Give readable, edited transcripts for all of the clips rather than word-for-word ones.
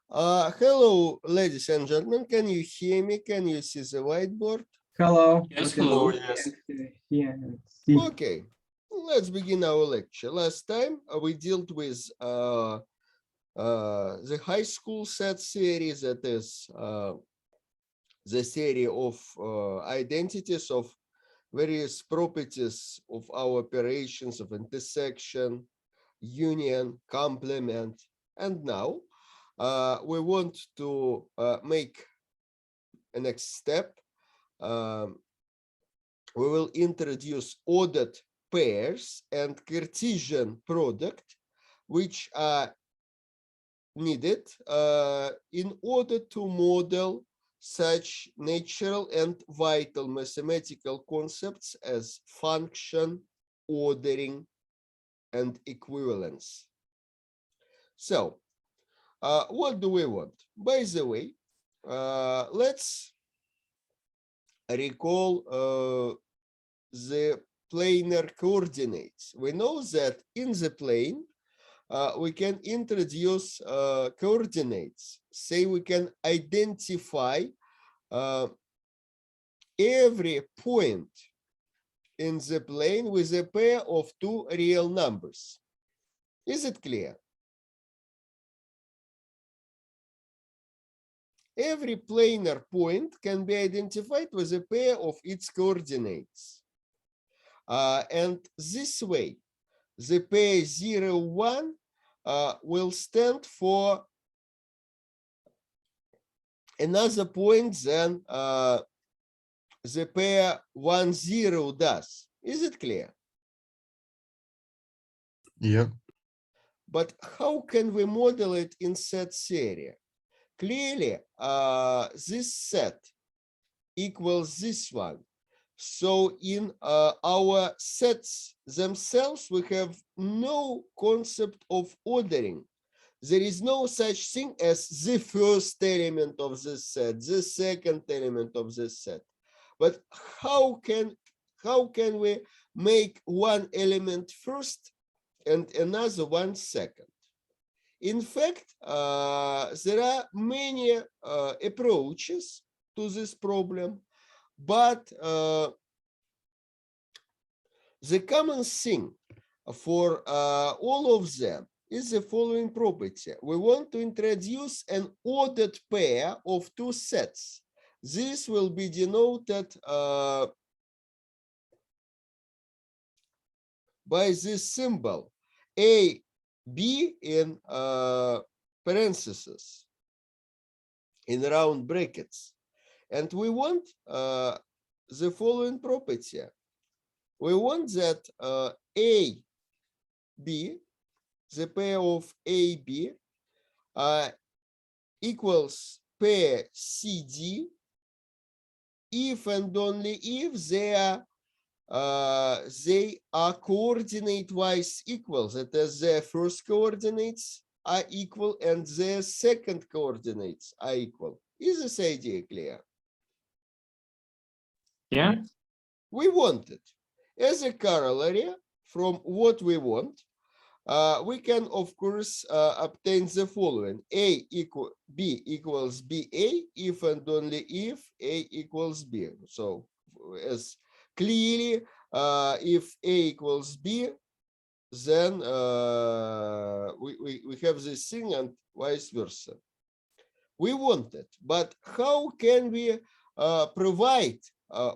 Hello, ladies and gentlemen. Can you hear me? Can you see the whiteboard? Hello. Yes, we can hello, see yes. and hear and see. Okay, let's begin our lecture. Last time we dealt with the high school set theory, that is the theory of identities of various properties of our operations of intersection, union, complement, and now we want to make a next step. We will introduce ordered pairs and Cartesian product, which are needed in order to model such natural and vital mathematical concepts as function, ordering, and equivalence. So, what do we want? By the way, let's recall the planar coordinates. We know that in the plane, we can introduce coordinates. Say we can identify every point in the plane with a pair of two real numbers. Is it clear? Every planar point can be identified with a pair of its coordinates. And this way, the pair 0, 1 will stand for another point than the pair 1, 0 does. Is it clear? Yeah. But how can we model it in set theory? Clearly, this set equals this one. So in our sets themselves, we have no concept of ordering. There is no such thing as the first element of this set, the second element of this set. But how can we make one element first and another one second? In fact, there are many approaches to this problem. But the common thing for all of them is the following property. We want to introduce an ordered pair of two sets. This will be denoted by this symbol, A, B in parentheses, in round brackets. And we want the following property. We want that A, B, the pair of A, B, equals pair CD if and only if they are coordinate-wise equal. That is, their first coordinates are equal and their second coordinates are equal. Is this idea clear? Yeah. We want it. As a corollary from what we want, we can, of course, obtain the following. B equals BA if and only if A equals B. So as clearly, if A equals B, then we have this thing and vice versa. We want it, but how can we provide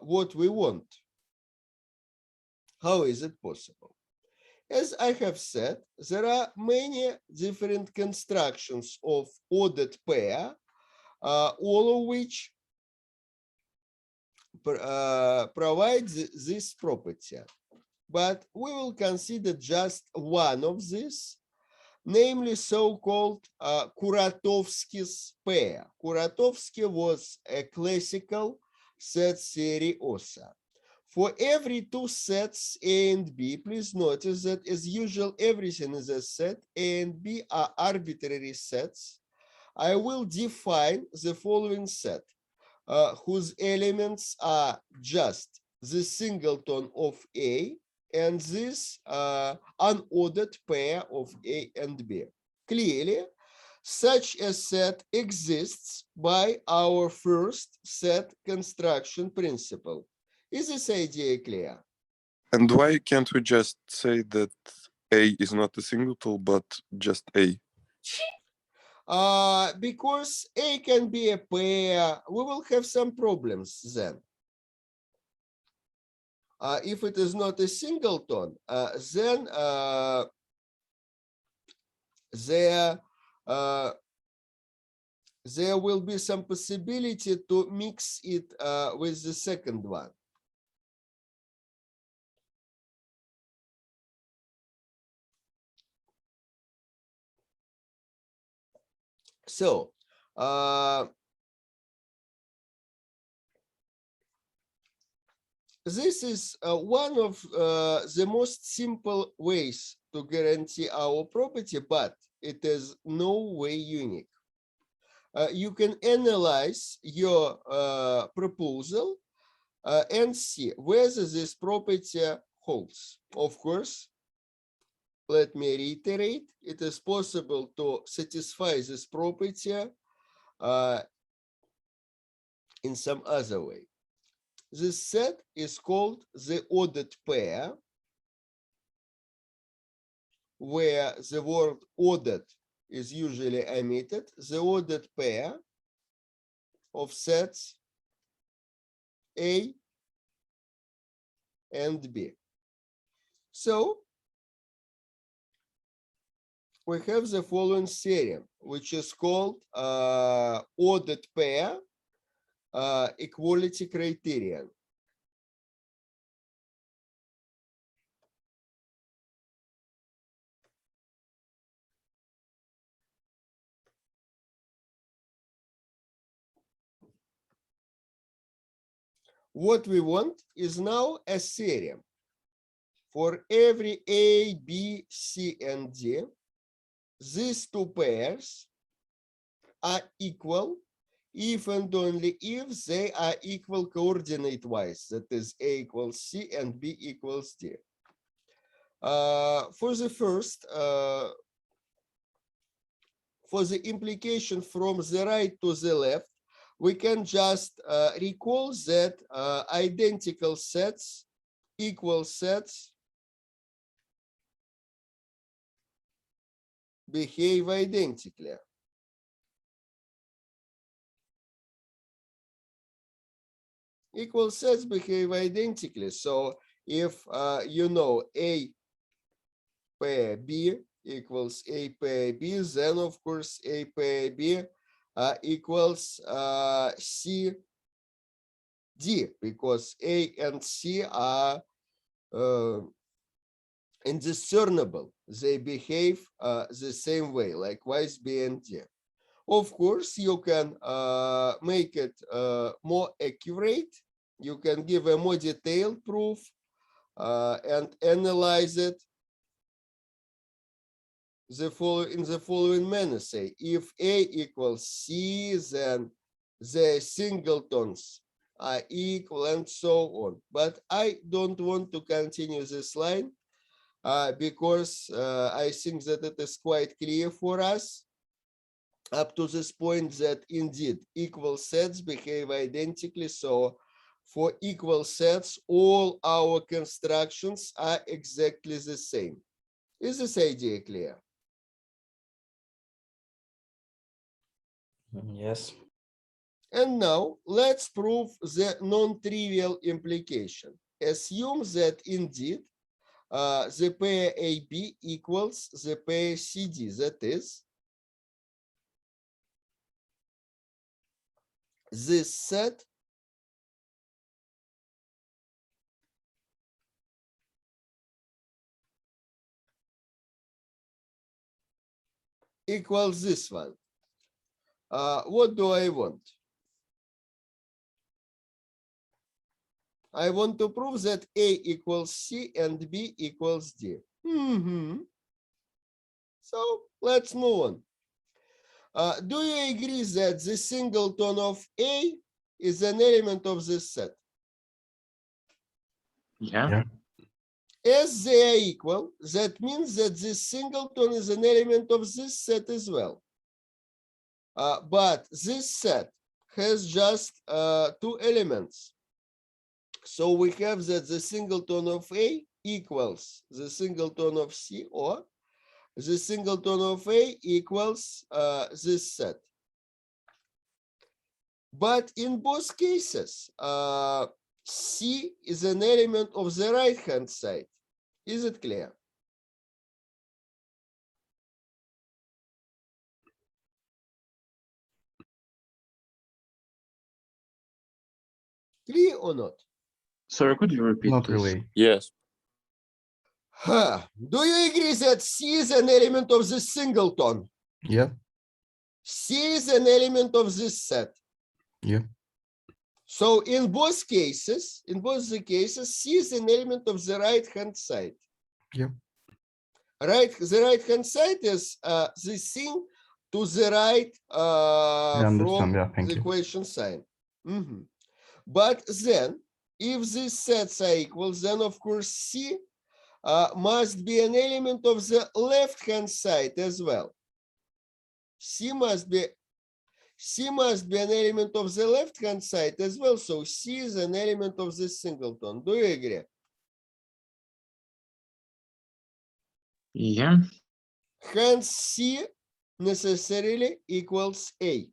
what we want? How is it possible? As I have said, there are many different constructions of ordered pair, all of which provide this property. But we will consider just one of these, namely so-called Kuratovsky's pair. Kuratovsky was a classical set theory author. For every two sets A and B, please notice that as usual, everything is a set. A and B are arbitrary sets. I will define the following set, whose elements are just the singleton of A and this unordered pair of A and B. Clearly, such a set exists by our first set construction principle. Is this idea clear? And why can't we just say that A is not a singleton, but just A? Because A can be a pair, we will have some problems then. If it is not a singleton, then there will be some possibility to mix it with the second one. So, this is one of the most simple ways to guarantee our property, but it is no way unique. You can analyze your proposal and see whether this property holds. Of course, let me reiterate, it is possible to satisfy this property in some other way. This set is called the ordered pair, where the word ordered is usually omitted, the ordered pair of sets A and B. So we have the following theorem, which is called ordered pair equality criterion. What we want is now a theorem. For every A, B, C, and D, these two pairs are equal if and only if they are equal coordinate-wise, that is A equals C and B equals D. For the first, for the implication from the right to the left, we can just recall that identical sets, equal sets, behave identically. Equal sets behave identically. So if you know A pair B equals A pair B, then of course A pair B equals C D, because A and C are indiscernible. They behave the same way, likewise B and D. Of course, you can make it more accurate. You can give a more detailed proof and analyze it in the following manner. Say, if A equals C, then the singletons are equal and so on. But I don't want to continue this line because I think that it is quite clear for us up to this point that indeed equal sets behave identically. So for equal sets, all our constructions are exactly the same. Is this idea clear? Yes. And now let's prove the non-trivial implication. Assume that indeed the pair AB equals the pair CD, that is, this set equals this one. What do I want? I want to prove that A equals C and B equals D. So let's move on. Do you agree that the singleton of A is an element of this set? Yeah. As they are equal, that means that this singleton is an element of this set as well. but this set has just two elements. So we have that the singleton of A equals the singleton of C, or the singleton of A equals this set. But in both cases, C is an element of the right-hand side. Is it clear? Clear or not? Sorry, could you repeat, Not please? really. Yes. Do you agree that C is an element of this singleton? Yeah. C is an element of this set. Yeah. So in both cases, C is an element of the right-hand side. Yeah. The right-hand side is the thing to the right I understand. from Yeah, thank the you. equation sign. Mhm. But then, if these sets are equal, then of course C must be an element of the left-hand side as well. C must be an element of the left-hand side as well. So C is an element of this singleton. Do you agree? Yeah. Hence C necessarily equals A.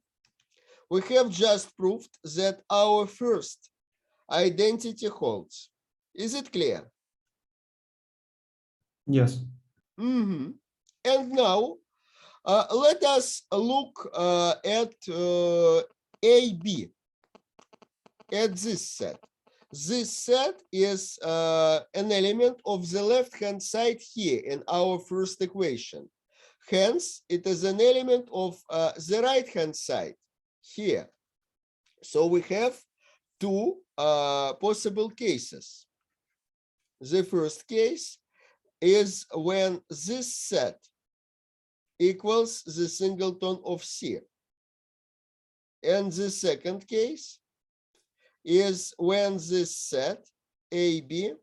We have just proved that our first identity holds. Is it clear? Yes. And now let us look at AB, at this set. This set is an element of the left-hand side here in our first equation. Hence, it is an element of the right-hand side here. So we have two possible cases. The first case is when this set equals the singleton of C. And the second case is when this set AB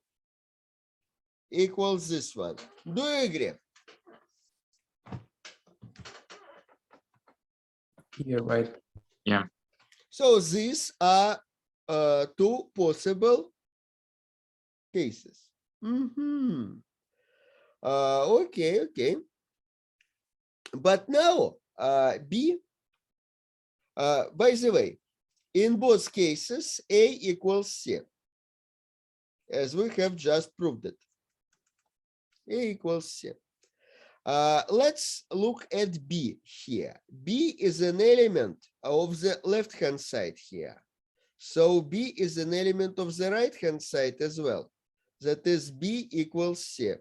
equals this one. Do you agree? You're right. So these are two possible cases. Okay. But now B, by the way, in both cases, A equals C, as we have just proved it. A equals C. Let's look at B here. B is an element of the left-hand side here. So B is an element of the right-hand side as well. That is B equals C,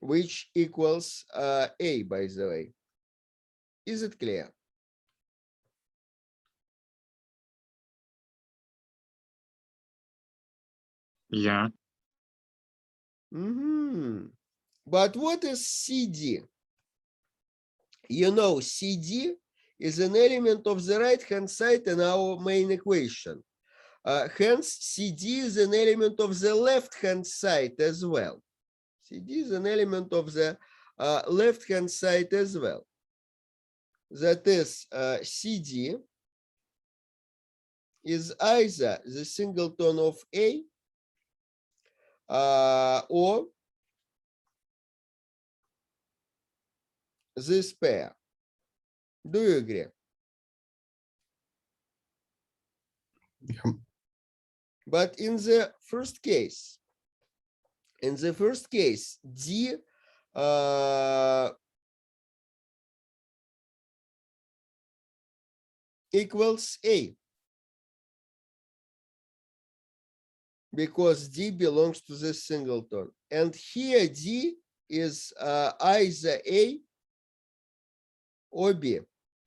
which equals A, by the way. Is it clear? Yeah. But what is CD? You know, CD is an element of the right-hand side in our main equation. Hence, CD is an element of the left-hand side as well. CD is an element of the left-hand side as well. That is, CD is either the singleton of A or this pair. Do you agree? Yeah. But in the first case, D equals A, because D belongs to this singleton. And here D is either A or B.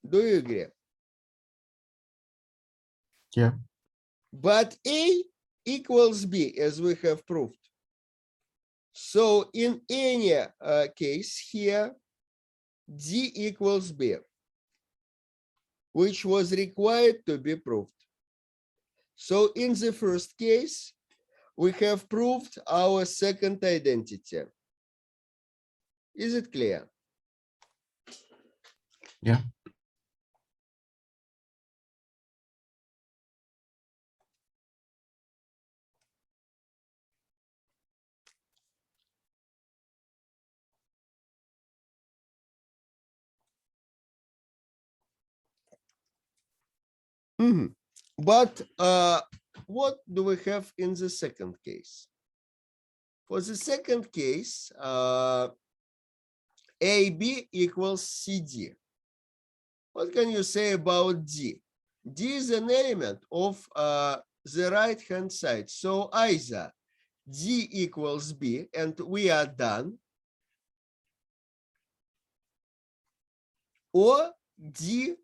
Do you agree? Yeah. But A equals B, as we have proved. So in any case here, D equals B, which was required to be proved. So in the first case, we have proved our second identity. Is it clear? Yeah. Mhm. But what do we have in the second case? For the second case, AB equals CD. What can you say about D? D is an element of the right-hand side. So either D equals B, and we are done, or D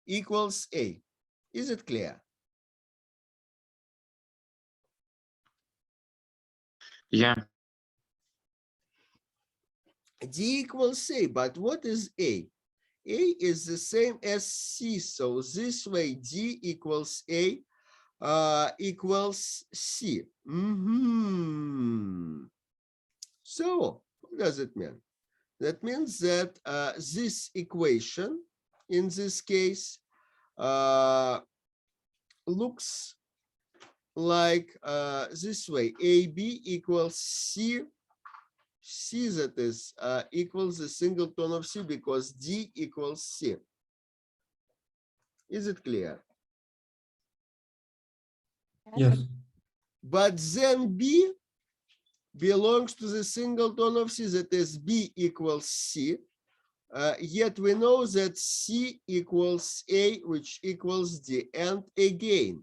equals A. Is it clear? Yeah. D equals A, but what is A? A is the same as C, so this way D equals A equals C. So what does it mean? That means that this equation, in this case, looks like this way: AB equals C. C, that is, equals the singleton of C because D equals C. Is it clear? Yes. But then B belongs to the singleton of C, that is B equals C. Yet we know that C equals A, which equals D. And again,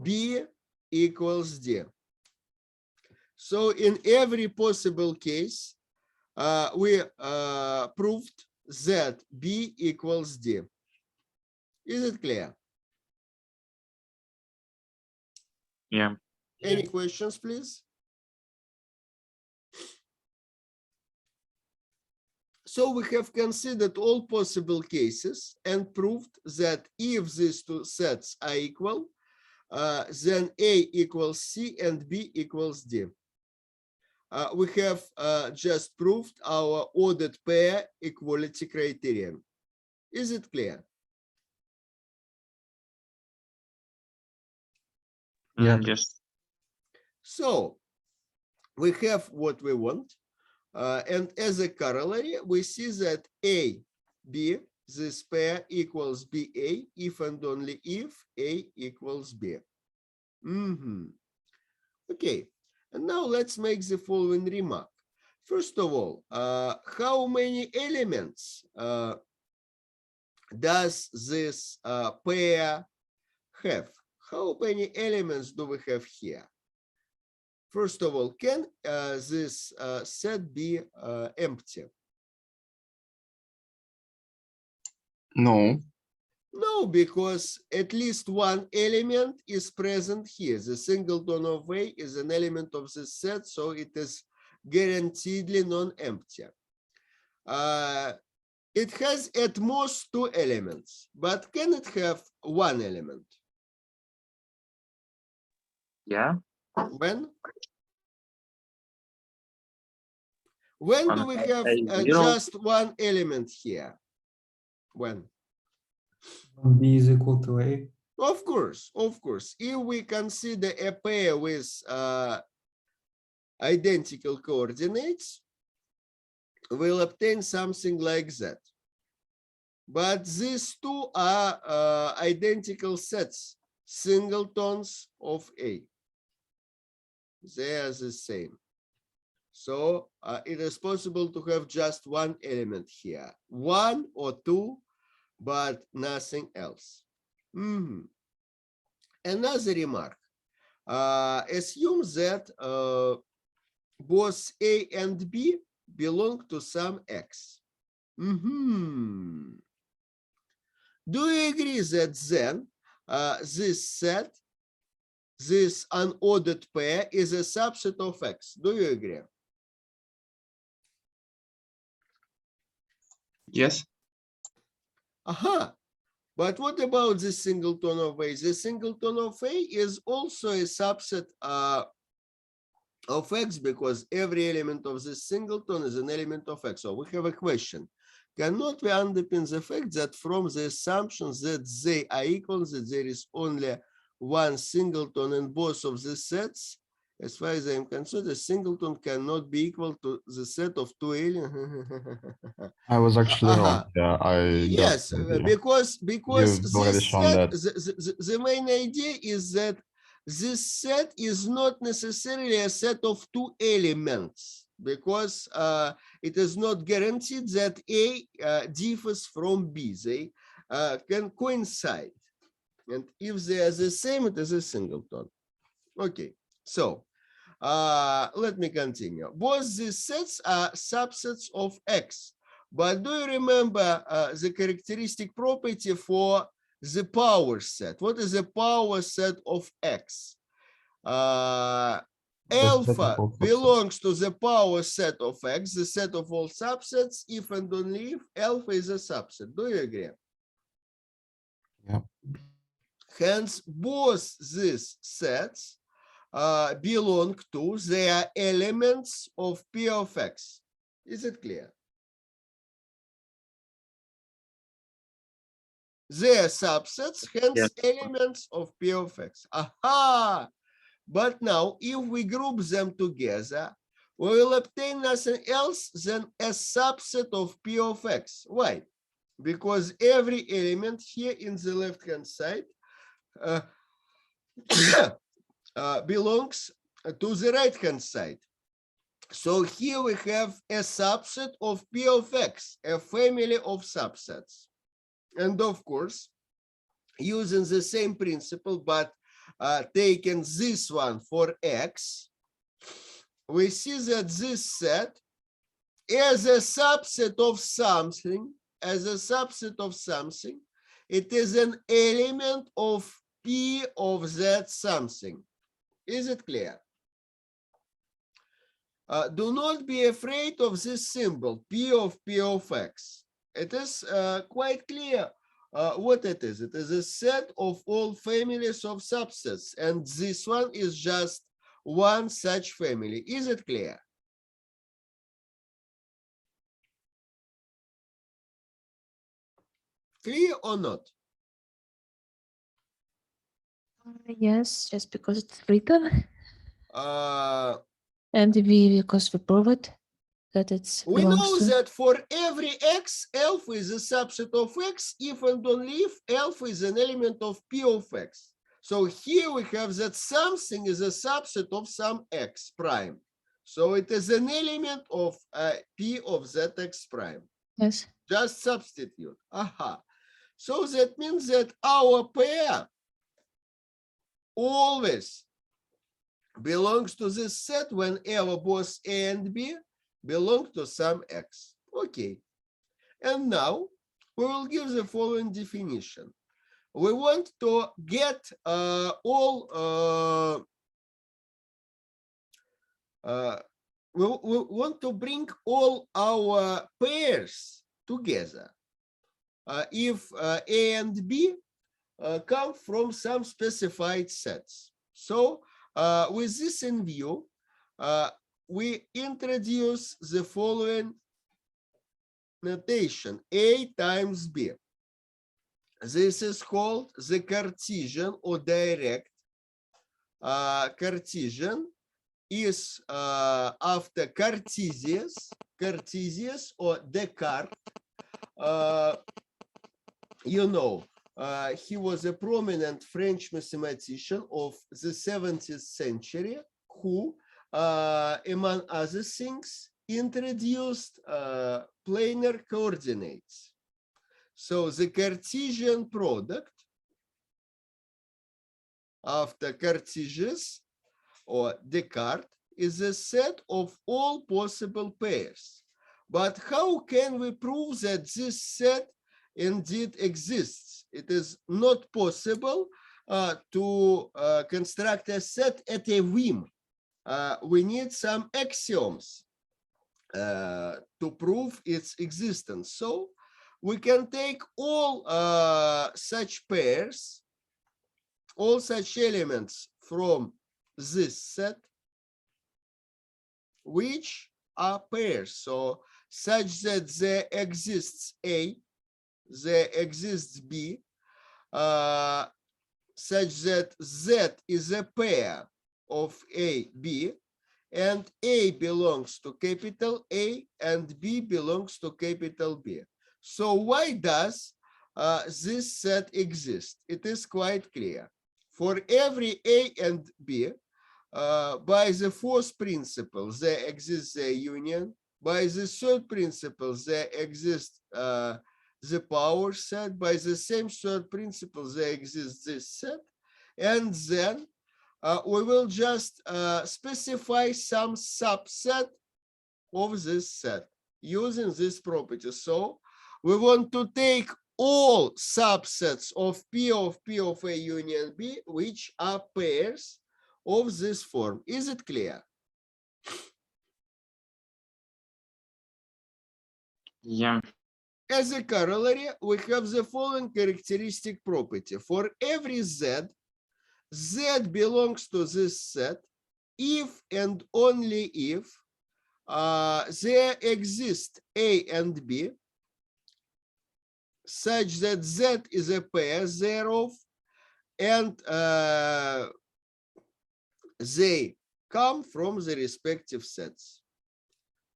B equals D. So in every possible case, we proved that B equals D. Is it clear? Yeah. Any questions, please? So we have considered all possible cases and proved that if these two sets are equal, then A equals C and B equals D. We have just proved our ordered pair equality criterion. Is it clear? Yeah. Yes. So we have what we want. And as a corollary, we see that A, B, this pair equals BA if and only if A equals B. Okay, and now let's make the following remark. First of all, how many elements does this pair have? How many elements do we have here? First of all, can this set be empty? No. No, because at least one element is present here. The singleton of A is an element of this set, so it is guaranteedly non-empty. It has at most two elements, but can it have one element? Yeah. When? When do we have zero. just one element here? When? B is equal to A. Of course, of course. If we consider a pair with identical coordinates, we'll obtain something like that. But these two are identical sets, singletons of A. They are the same. So it is possible to have just one element here, one or two, but nothing else. Another remark, assume that both A and B belong to some X. Do you agree that then this set, this unordered pair, is a subset of X? Do you agree? Yes. Aha. But what about the singleton of A? The singleton of A is also a subset of X because every element of this singleton is an element of X. So we have a question. Cannot we underpin the fact that from the assumptions that they are equal, that there is only one singleton in both of the sets, As far as I'm concerned, a singleton cannot be equal to the set of two aliens. I was actually wrong. Yeah, I got Yes, the idea. because You've already this shown set, that. the main idea is that this set is not necessarily a set of two elements, because it is not guaranteed that A differs from B. They can coincide, and if they are the same, it is a singleton. Okay, so let me continue. Both these sets are subsets of X. But do you remember the characteristic property for the power set? What is the power set of X? The set of Alpha all subsets. belongs to the power set of X, the set of all subsets, if and only if alpha is a subset. Do you agree? Yeah. Hence, both these sets belong to, they are elements of P of X. Is it clear? They are subsets, hence Yes. elements of P of X. Aha! But now, if we group them together, we will obtain nothing else than a subset of P of X. Why? Because every element here in the left-hand side belongs to the right-hand side. So here we have a subset of P of X, a family of subsets. And of course, using the same principle, but taking this one for X, we see that this set is a subset of something, it is an element of P of that something. Is it clear? Do not be afraid of this symbol, P of X. It is quite clear what it is. It is a set of all families of subsets, and this one is just one such family. Is it clear? Clear or not? Yes, just because it's written, Uh, and because we prove it that it's we belongs know to. that for every X, alpha is a subset of X, if and only if alpha is an element of P of X. So here we have that something is a subset of some X prime. So it is an element of P of that X prime. Yes. Just substitute. Aha. So that means that our pair always belongs to this set whenever both A and B belong to some X. Okay. And now we will give the following definition. We want to get we want to bring all our pairs together. If A and B come from some specified sets. So with this in view, we introduce the following notation, A times B. This is called the Cartesian or direct. Cartesian is after Cartesius or Descartes. You know, he was a prominent French mathematician of the 17th century who, among other things, introduced planar coordinates. So the Cartesian product after Cartesius or Descartes is a set of all possible pairs. But how can we prove that this set indeed exists? It is not possible to construct a set at a whim. We need some axioms to prove its existence. So we can take all such pairs, all such elements from this set, which are pairs. So such that there exists A, there exists B, such that Z is a pair of A, B, and A belongs to capital A and B belongs to capital B. So why does this set exist? It is quite clear. For every A and B, by the fourth principle, there exists a union. By the third principle, there exists the power set. By the same third principle, there exists this set. And then we will just specify some subset of this set using this property. So we want to take all subsets of P of A union B, which are pairs of this form. Is it clear? Yeah. As a corollary, we have the following characteristic property. For every Z, Z belongs to this set if and only if there exist A and B such that Z is a pair thereof and they come from the respective sets.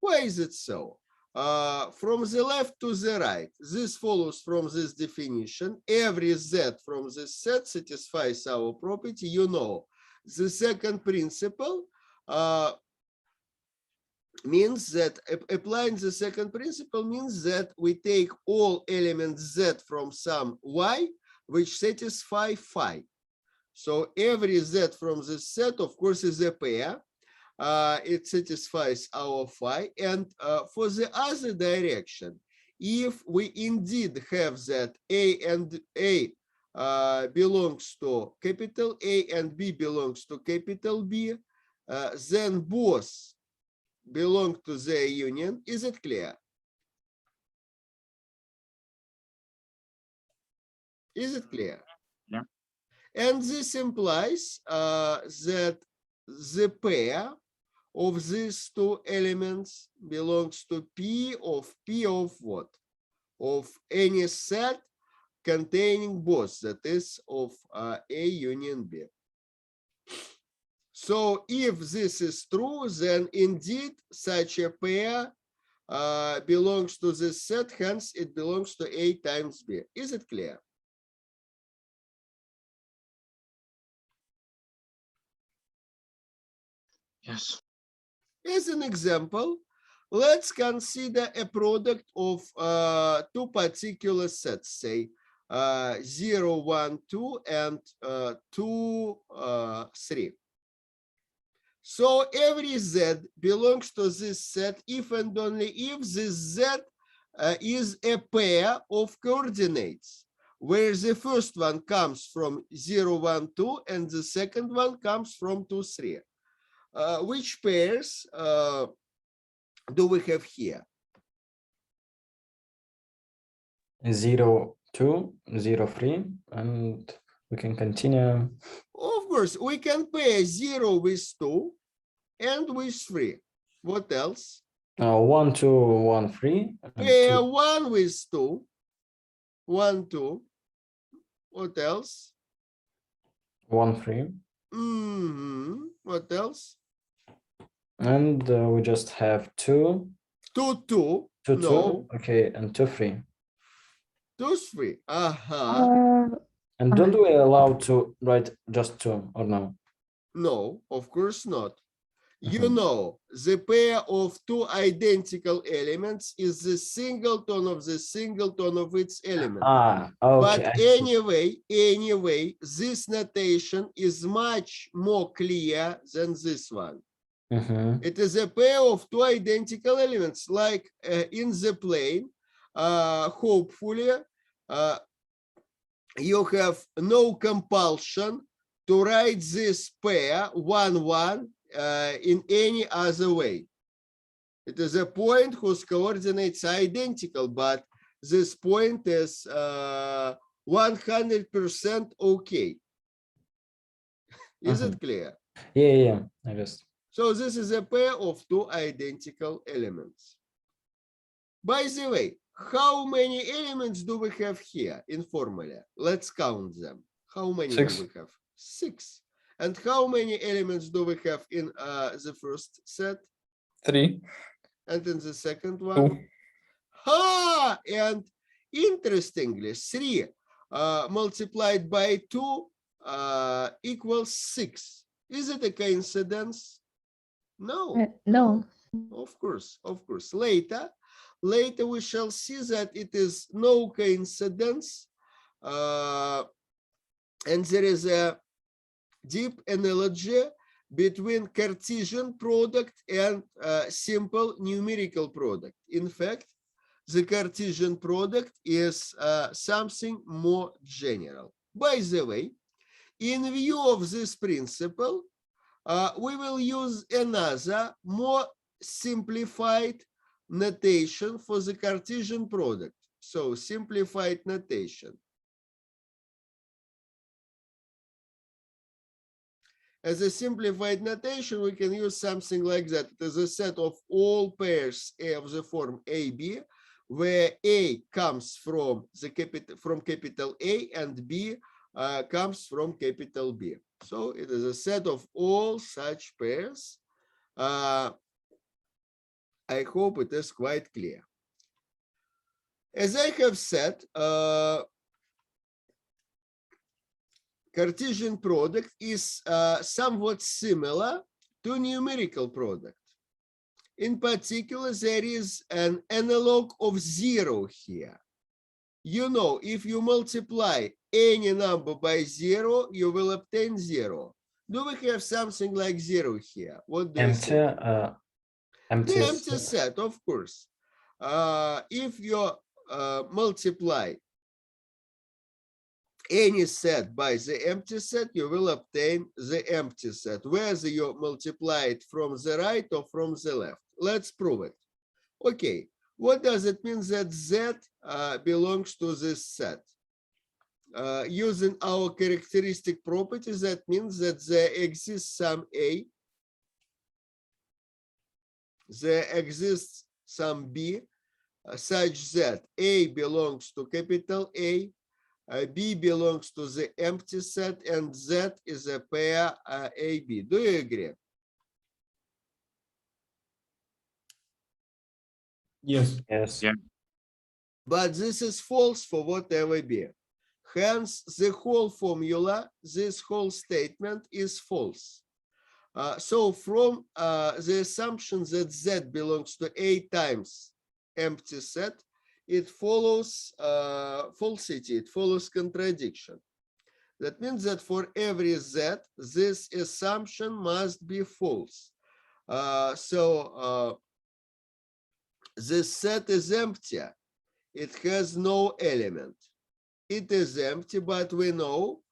Why is it so? From the left to the right, this follows from this definition. Every Z from this set satisfies our property. You know, the second principle means that applying the second principle means that we take all elements Z from some Y which satisfy phi. So every Z from this set, of course, is a pair. It satisfies our phi. And for the other direction, if we indeed have that A and A belongs to capital A and B belongs to capital B, then both belong to their union. Is it clear? Is it clear? Yeah. And this implies that the pair of these two elements belongs to P of what? Of any set containing both, that is of A union B. So if this is true, then indeed such a pair belongs to this set, hence it belongs to A times B. Is it clear? Yes. As an example, let's consider a product of two particular sets, say 0, 1, 2, and 2, 3. So every Z belongs to this set if and only if this Z is a pair of coordinates, where the first one comes from 0, 1, 2, and the second one comes from 2, 3. Which pairs do we have here? 0, 2, 0, 3, and we can continue. Of course, we can pair 0 with 2 and with 3. What else? 1, 2, 1, 3. and Pair 2. 1 with 2. 1, 2. What else? 1, 3. What else? And we just have 2. 2, 2. 2, No. 2. Okay, and 2, 3. 2, 3. Uh-huh. And don't we allow to write just 2 or no? No, of course not. You Mhm. know, the pair of two identical elements is the singleton of the singleton of its element. Okay. But I see. anyway, this notation is much more clear than this one. Mhm. It is a pair of two identical elements, like in the plane. Hopefully, you have no compulsion to write this pair 1, 1 in any other way. It is a point whose coordinates are identical, but this point is 100% okay. Is it clear? Yeah, I guess. So this is a pair of two identical elements. By the way, how many elements do we have here in formula? Let's count them. How many 6. do we have? 6. And how many elements do we have in the first set 3, and in the second 2. one? And interestingly, 3 multiplied by 2 equals 6. Is it a coincidence? No. No. Of course. Later we shall see that it is no coincidence, and there is a deep analogy between Cartesian product and simple numerical product. In fact, the Cartesian product is something more general. By the way, in view of this principle, we will use another more simplified notation for the Cartesian product. So simplified notation. As a simplified notation, we can use something like that. It is a set of all pairs of the form AB, where A comes from capital A and B comes from capital B. So it is a set of all such pairs. I hope it is quite clear. As I have said, Cartesian product is somewhat similar to numerical product. In particular, there is an analog of 0 here. You know, if you multiply any number by 0, you will obtain 0. Do we have something like 0 here? What do you think? Empty The empty set, of course. If you multiply any set by the empty set, you will obtain the empty set, whether you multiply it from the right or from the left. Let's prove it. Okay, what does it mean that Z belongs to this set? Using our characteristic properties, that means that there exists some A, there exists some B, such that A belongs to capital A, B belongs to the empty set, and Z is a pair AB. Do you agree? Yes. Yes. Yeah. But this is false for whatever B. Hence, the whole formula, this whole statement is false. So from the assumption that Z belongs to A times empty set, it follows falsity, it follows contradiction. That means that for every Z, this assumption must be false. This set is empty. It has no element. It is empty, but we know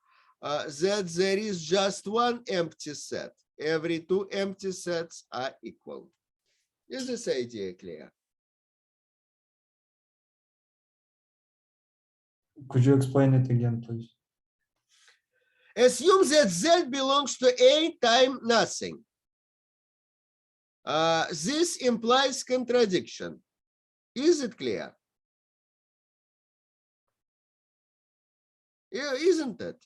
that there is just one empty set. Every 2 empty sets are equal. Is this idea clear? Could you explain it again, please? Assume that Z belongs to A times nothing. This implies contradiction. Is it clear? Yeah, isn't it?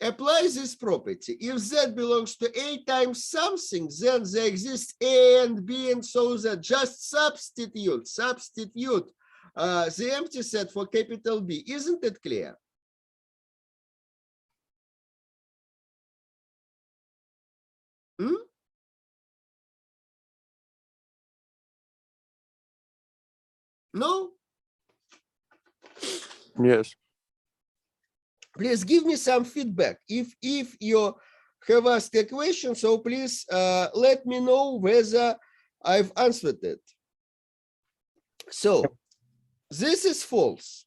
Apply this property. If Z belongs to A times something, then there exists A and B, and so that just substitute the empty set for capital B. Isn't it clear? No? Yes. Please give me some feedback. If you have asked a question, so please let me know whether I've answered it. So this is false.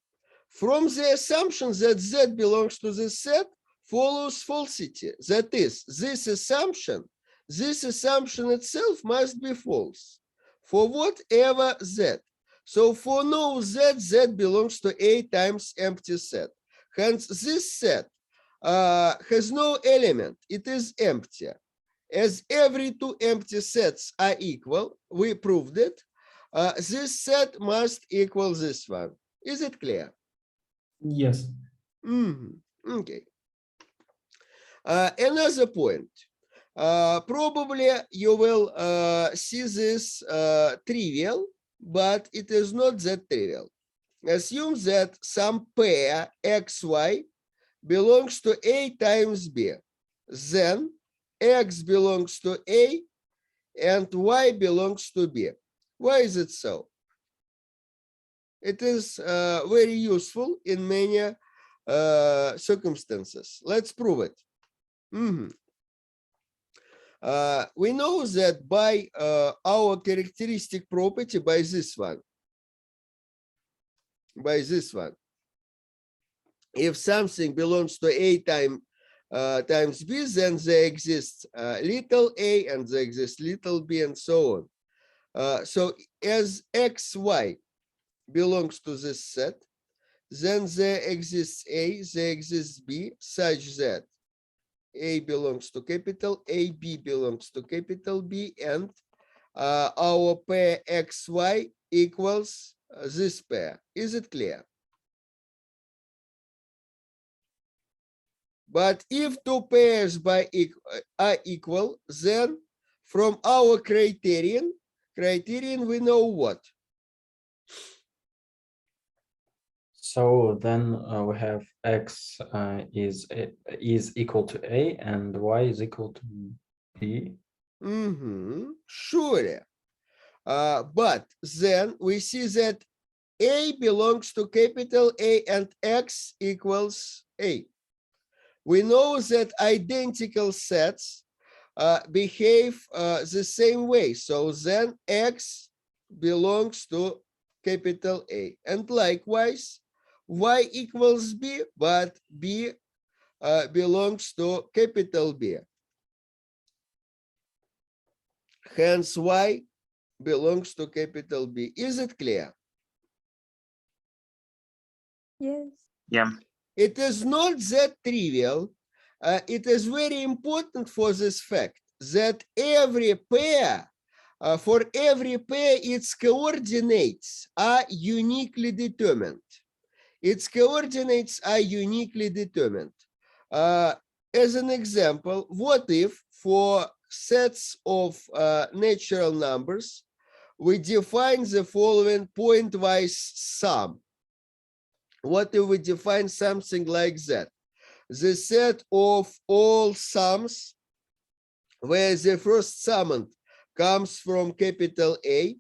From the assumption that Z belongs to the set follows falsity. That is, this assumption itself must be false for whatever Z. So for no Z, Z belongs to A times empty set. Hence, this set has no element. It is empty. As every 2 empty sets are equal, we proved it. This set must equal this one. Is it clear? Yes. Okay. Another point. Probably you will see this trivial, but it is not that trivial. Assume that some pair xy belongs to A times B. Then X belongs to A and Y belongs to B. Why is it so? It is very useful in many circumstances. Let's prove it. We know that by our characteristic property, by this one, if something belongs to A times B, then there exists little a and there exists little b and so on. So as xy belongs to this set, then there exists A, there exists B, such that A belongs to capital A, B belongs to capital B, and our pair xy equals this pair. Is it clear? But if two pairs are equal, then from our criterion we know what? So then we have x is equal to A and y is equal to B. Sure. But then we see that A belongs to capital A and X equals A. We know that identical sets behave the same way. So then X belongs to capital A. And likewise, Y equals B, but B belongs to capital B. Hence, Y belongs to capital B. Is it clear? Yes. Yeah. It is not that trivial. It is very important for this fact that every pair, for every pair, its coordinates are uniquely determined. Its coordinates are uniquely determined. As an example, what if for sets of natural numbers, we define the following pointwise sum? What if we define something like that? The set of all sums where the first summand comes from capital A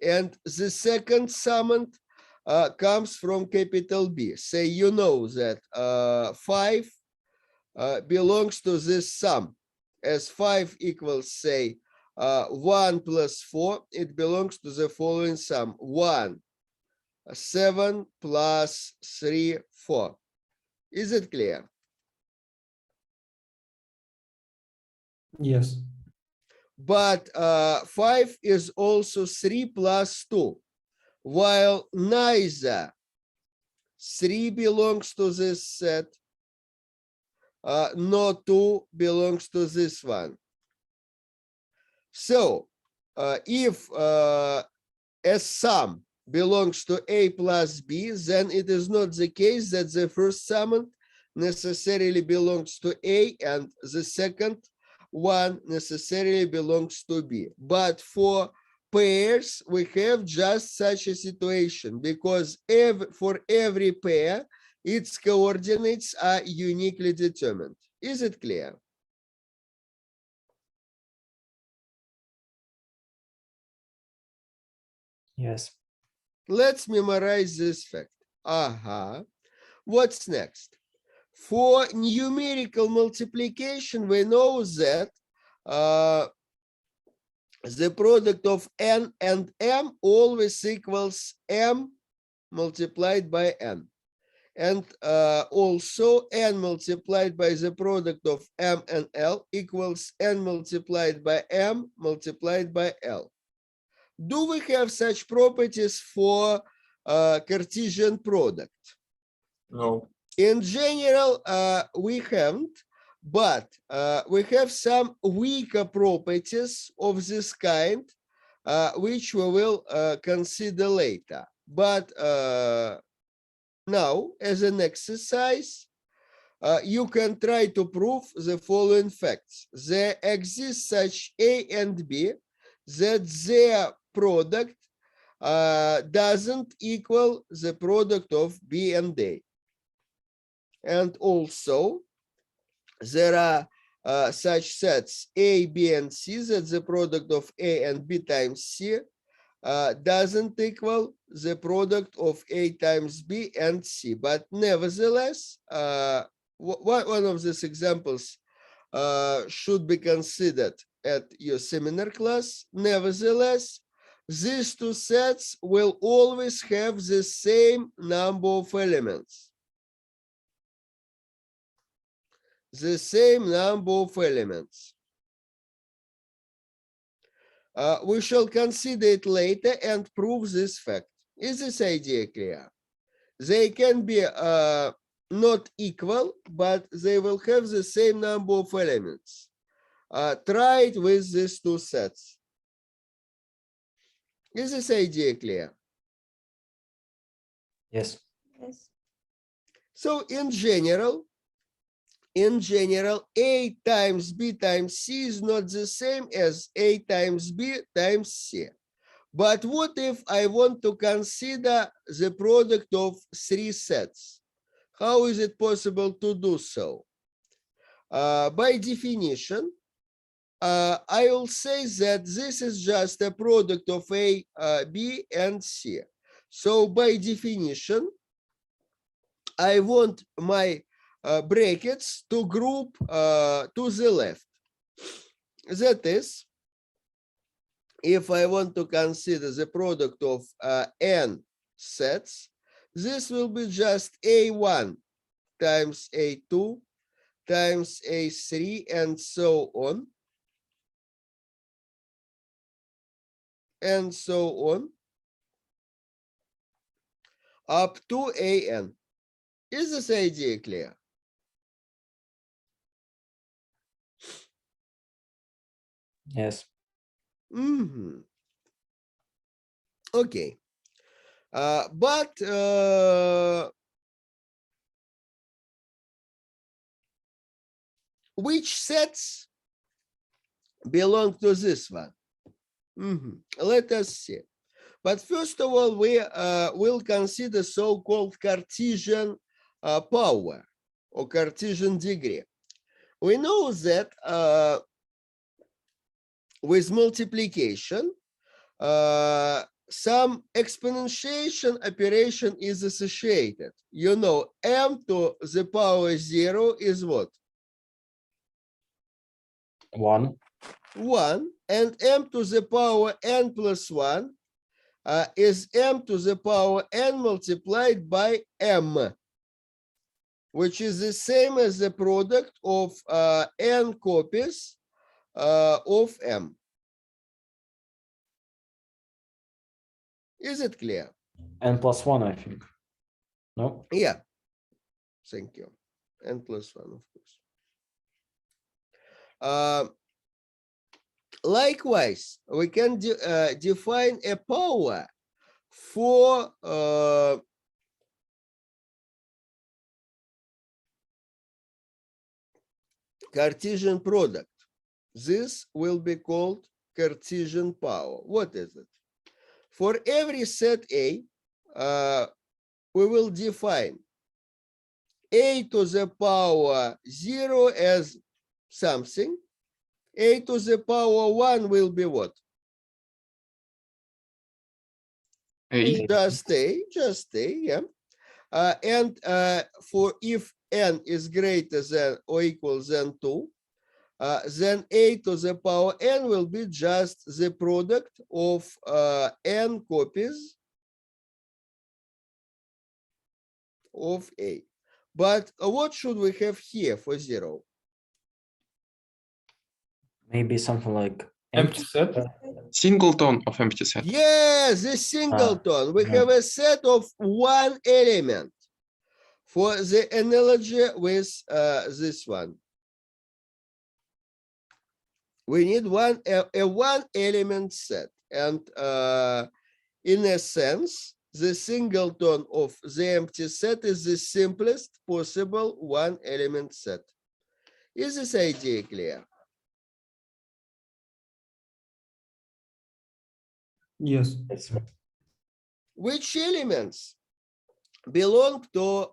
and the second summand comes from capital B. Say you know that 5 belongs to this sum. As 5 equals, say, 1 plus 4, it belongs to the following sum: 1, 7 plus 3, 4. Is it clear? Yes. But 5 is also 3 plus 2, while neither 3 belongs to this set, nor 2 belongs to this one. So if a sum belongs to A plus B, then it is not the case that the first summand necessarily belongs to A and the second one necessarily belongs to B. But for pairs, we have just such a situation because for every pair, its coordinates are uniquely determined. Is it clear? Yes. Let's memorize this fact. What's next? For numerical multiplication, we know that the product of n and m always equals m multiplied by n. And also n multiplied by the product of m and l equals n multiplied by m multiplied by l. Do we have such properties for Cartesian product? No. In general, we haven't, but we have some weaker properties of this kind, which we will consider later. But now, as an exercise, you can try to prove the following facts. There exists such A and B that their product doesn't equal the product of B and A. And also, there are such sets A, B, and C that the product of A and B times C doesn't equal the product of A times B and C. But nevertheless, one of these examples should be considered at your seminar class. Nevertheless, these two sets will always have the same number of elements. The same number of elements. We shall consider it later and prove this fact. Is this idea clear? They can be not equal, but they will have the same number of elements. Try it with these two sets. Is this idea clear? Yes. Yes. So in general, A times B times C is not the same as A times B times C. But what if I want to consider the product of three sets? How is it possible to do so? By definition, I will say that this is just a product of A, B, and C. So by definition, I want my brackets to group to the left. That is, if I want to consider the product of n sets, this will be just A1 times A2 times A3 and so on. And so on up to AN. Is this idea clear? Yes. Okay. But which sets belong to this one? Let us see. But first of all, we will consider so-called Cartesian power or Cartesian degree. We know that with multiplication, some exponentiation operation is associated. You know, m to the power 0 is what? 1. 1, and m to the power n plus 1 is m to the power n multiplied by m, which is the same as the product of n copies of m. Is it clear? N plus 1, I think. No? Yeah. Thank you. N plus 1, of course. Likewise, we can define a power for Cartesian product. This will be called Cartesian power. What is it? For every set A, we will define A to the power 0 as something. A to the power 1 will be what? A. Just A, yeah. And for if n is greater than or equal than 2, then A to the power n will be just the product of n copies of A. But what should we have here for 0? Maybe something like Empty set. Singleton of empty set. Yes, the singleton. We have a set of one element for the analogy with this one. We need a one element set, and in a sense, the singleton of the empty set is the simplest possible one-element set. Is this idea clear? Yes. Yes. Which elements belong to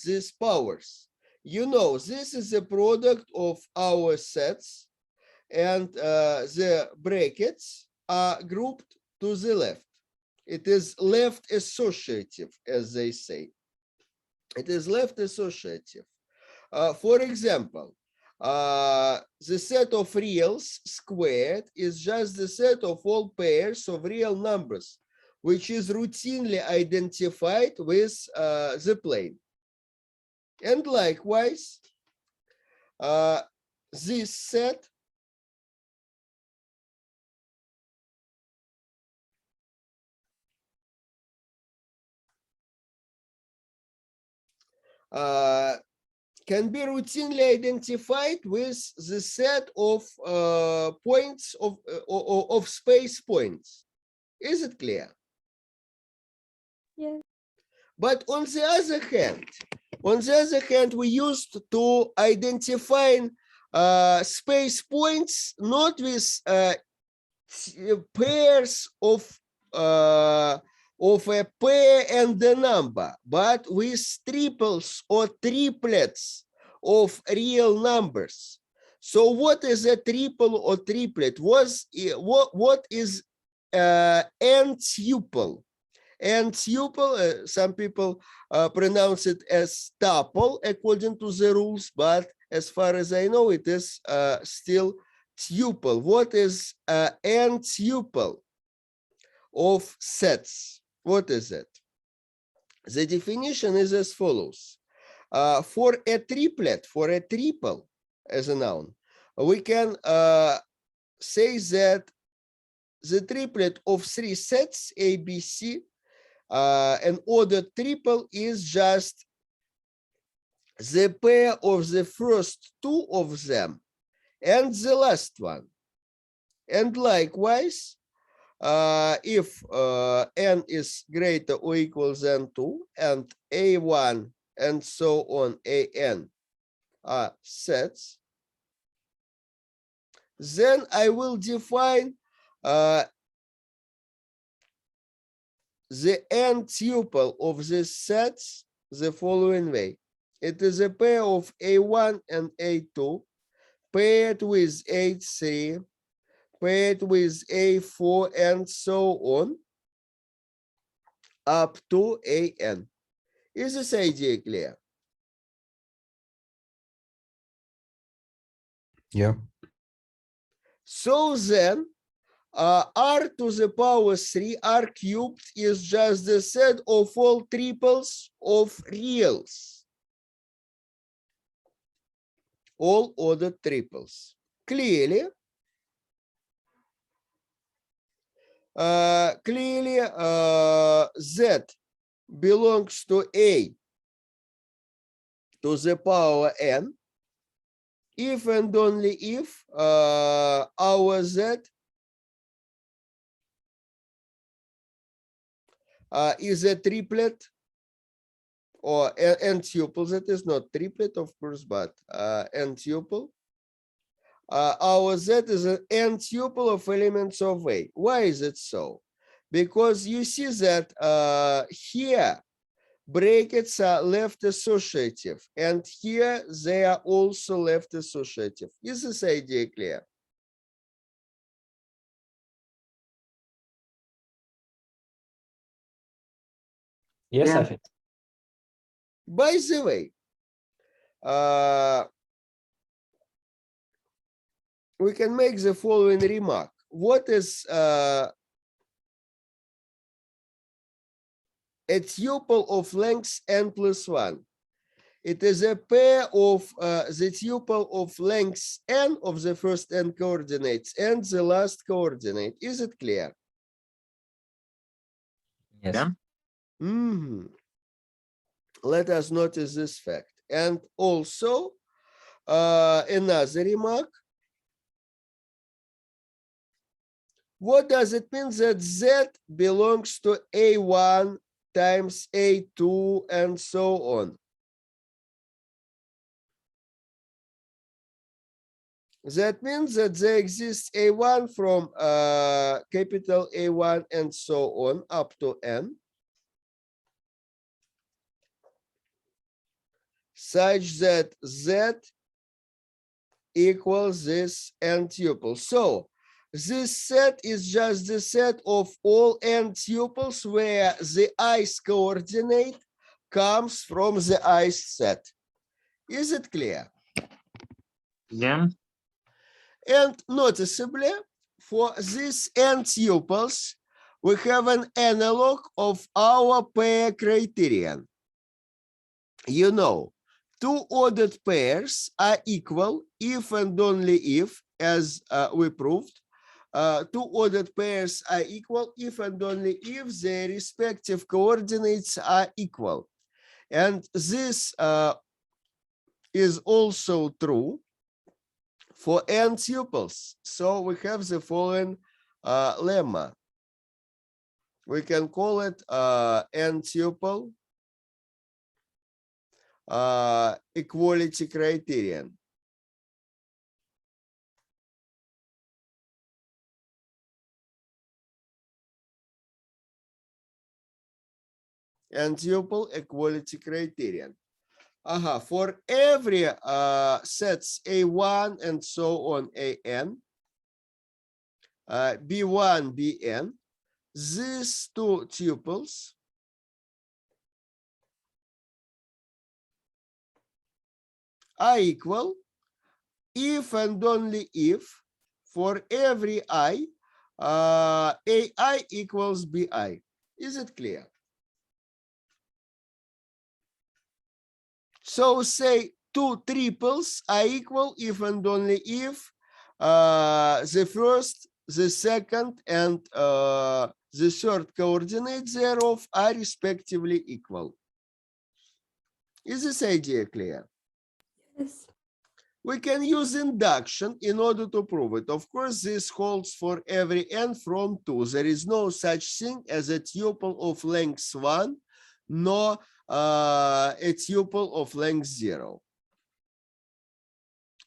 these powers? You know, this is the product of our sets, and the brackets are grouped to the left. It is left associative, as they say. It is left associative. For example, the set of reals squared is just the set of all pairs of real numbers, which is routinely identified with the plane. And likewise, this set can be routinely identified with the set of points of space points. Is it clear? Yeah. But on the other hand, we used to identify space points not with pairs of a pair and the number, but with triples or triplets of real numbers. So what is a triple or triplet? What is n tuple? And tuple, some people pronounce it as tuple according to the rules, but as far as I know, it is still tuple. What is n tuple of sets? What is it? The definition is as follows. For a triplet, for a triple as a noun, we can say that the triplet of three sets, A, B, C, an ordered triple is just the pair of the first two of them and the last one. And likewise, if n is greater or equal than 2 and a1 and so on, an are sets, then I will define the n tuple of these sets the following way. It is a pair of a1 and a2 paired with a3, paired with a4, and so on up to an. Is this idea clear? Yeah. So then, r to the power 3, r cubed, is just the set of all triples of reals. All ordered triples. Clearly, z belongs to a to the power n if and only if our z is a triplet or n tuple. That is not triplet, of course, but n tuple. Our z is an n tuple of elements of A. Why is it so? Because you see that here brackets are left associative, and here they are also left associative. Is this idea clear? Yes, Yeah. I think. By the way, we can make the following remark. What is a tuple of length n plus 1? It is a pair of the tuple of length n of the first n coordinates and the last coordinate. Is it clear? Yes. Yeah. Let us notice this fact. And also, another remark. What does it mean that Z belongs to A1 times A2 and so on. That means that there exists A1 from capital A1 and so on up to N, such that Z equals this N tuple. So this set is just the set of all N tuples where the i's coordinate comes from the i's set. Is it clear? Yeah. And noticeably, for these N tuples, we have an analog of our pair criterion. You know, two ordered pairs are equal if and only if, as we proved, two ordered pairs are equal if and only if their respective coordinates are equal. And this is also true for N tuples. So we have the following lemma. We can call it N tuple equality criterion. N tuple equality criterion. For every sets A1 and so on AN, B1, Bn, these two tuples are equal if and only if for every I, AI equals BI. Is it clear? So say two triples are equal if and only if the first, the second, and the third coordinates thereof are respectively equal. Is this idea clear? Yes. We can use induction in order to prove it. Of course, this holds for every n from 2. There is no such thing as a tuple of length 1, nor a tuple of length 0.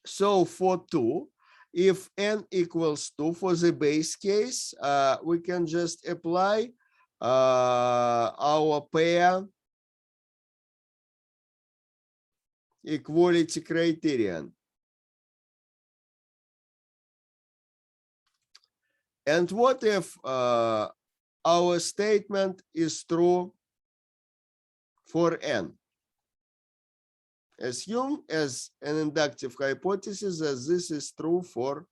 So for 2, if n equals 2 for the base case, we can just apply our pair equality criterion. And what if our statement is true for n? Assume as an inductive hypothesis that this is true for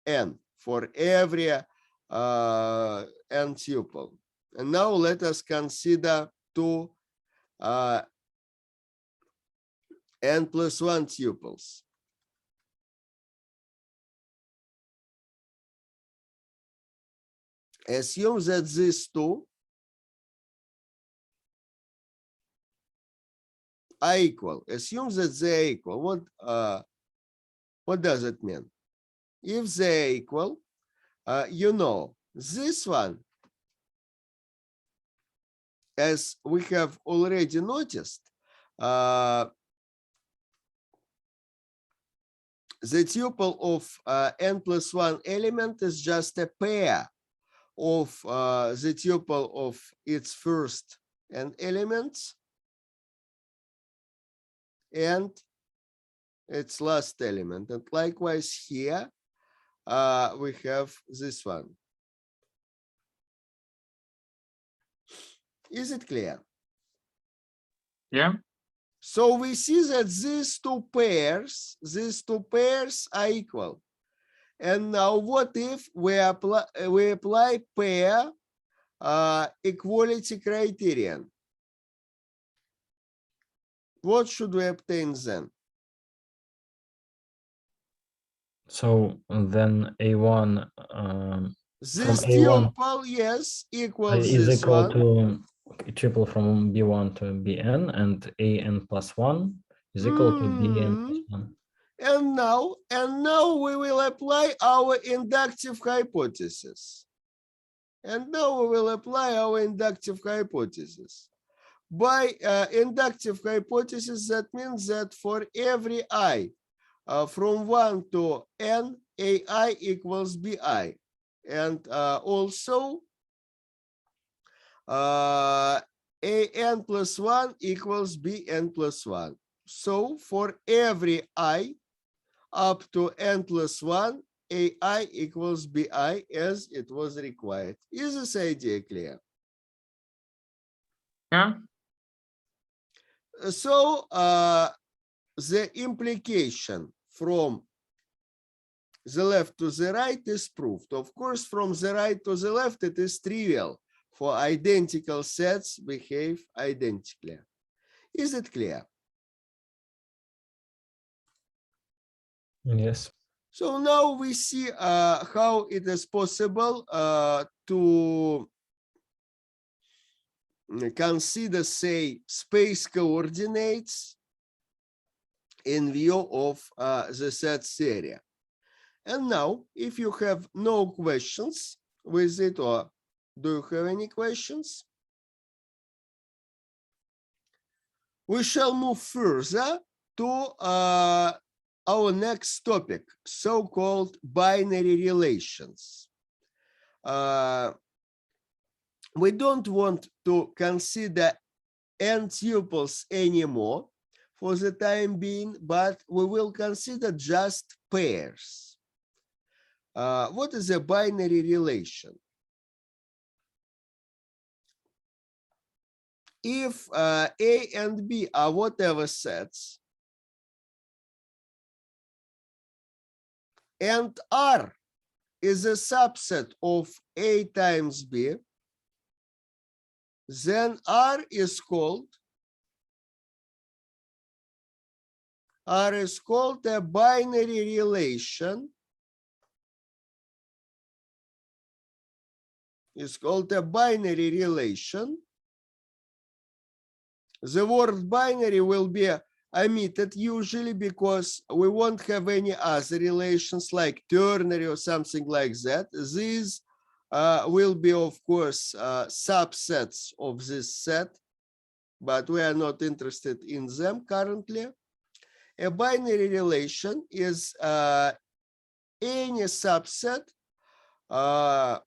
n, for every n tuple. And now let us consider two n plus 1 tuples. Assume that these two are equal. Assume that they are equal. What does it mean? If they are equal, you know, this one, as we have already noticed, the tuple of n plus 1 element is just a pair of the tuple of its first n elements and its last element. And likewise here, we have this one. Is it clear? Yeah. So we see that these two pairs are equal. And now what if we apply pair equality criterion? What should we obtain then? So then A1 This A1 tuple, yes, equals is this equal one. to tuple from B1 to Bn, and AN plus 1 is equal to Bn plus 1. And now we will apply our inductive hypothesis. And now we will apply our inductive hypothesis. By inductive hypothesis, that means that for every I from 1 to n, AI equals BI. And also AN plus 1 equals BN plus 1. So for every I up to n plus 1, AI equals BI as it was required. Is this idea clear? Yeah. So the implication from the left to the right is proved. Of course, from the right to the left, it is trivial for identical sets behave identically. Is it clear? Yes. So now we see how it is possible to consider, say, space coordinates in view of the set theory. And now, if you have no questions with it, or do you have any questions? We shall move further to our next topic, so-called binary relations. We don't want to consider n tuples anymore for the time being, but we will consider just pairs. What is a binary relation? If A and B are whatever sets, and R is a subset of A times B, then R is called a binary relation. It's called a binary relation. The word binary will be omitted usually because we won't have any other relations like ternary or something like that. These will be, of course, subsets of this set, but we are not interested in them currently. A binary relation is any subset, a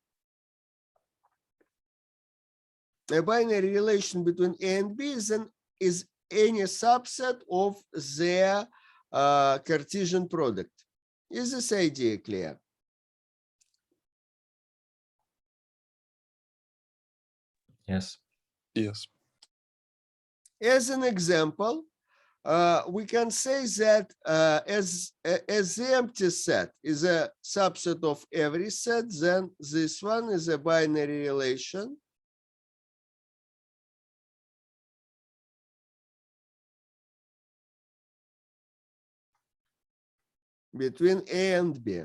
binary relation between A and B is any subset of their Cartesian product. Is this idea clear? Yes. Yes. As an example, we can say that as the empty set is a subset of every set, then this one is a binary relation between A and B.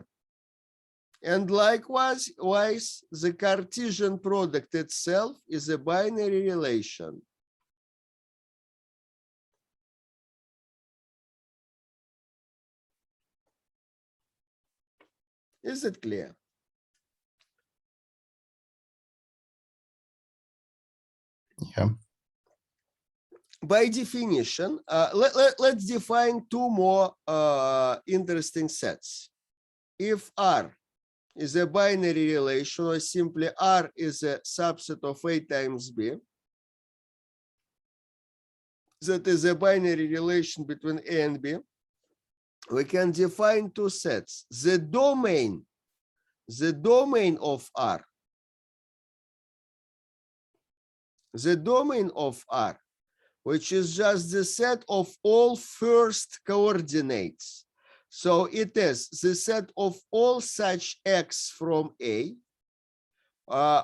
And likewise, the Cartesian product itself is a binary relation. Is it clear? Yeah. By definition, let's define two more interesting sets. If R is a binary relation, or simply R is a subset of A times B, that is a binary relation between A and B, we can define two sets. The domain of R, which is just the set of all first coordinates. So it is the set of all such x from A,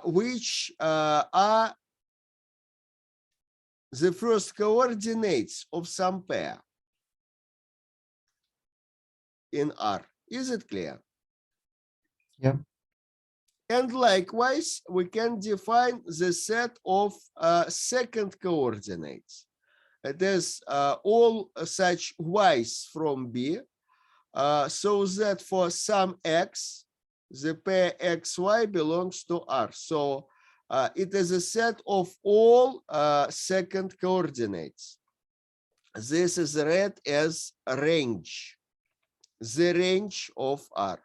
which are the first coordinates of some pair in R. Is it clear? Yeah. And likewise, we can define the set of second coordinates. It is all such y's from B, so that for some x, the pair XY belongs to R. So it is a set of all second coordinates. This is read as range, the range of R.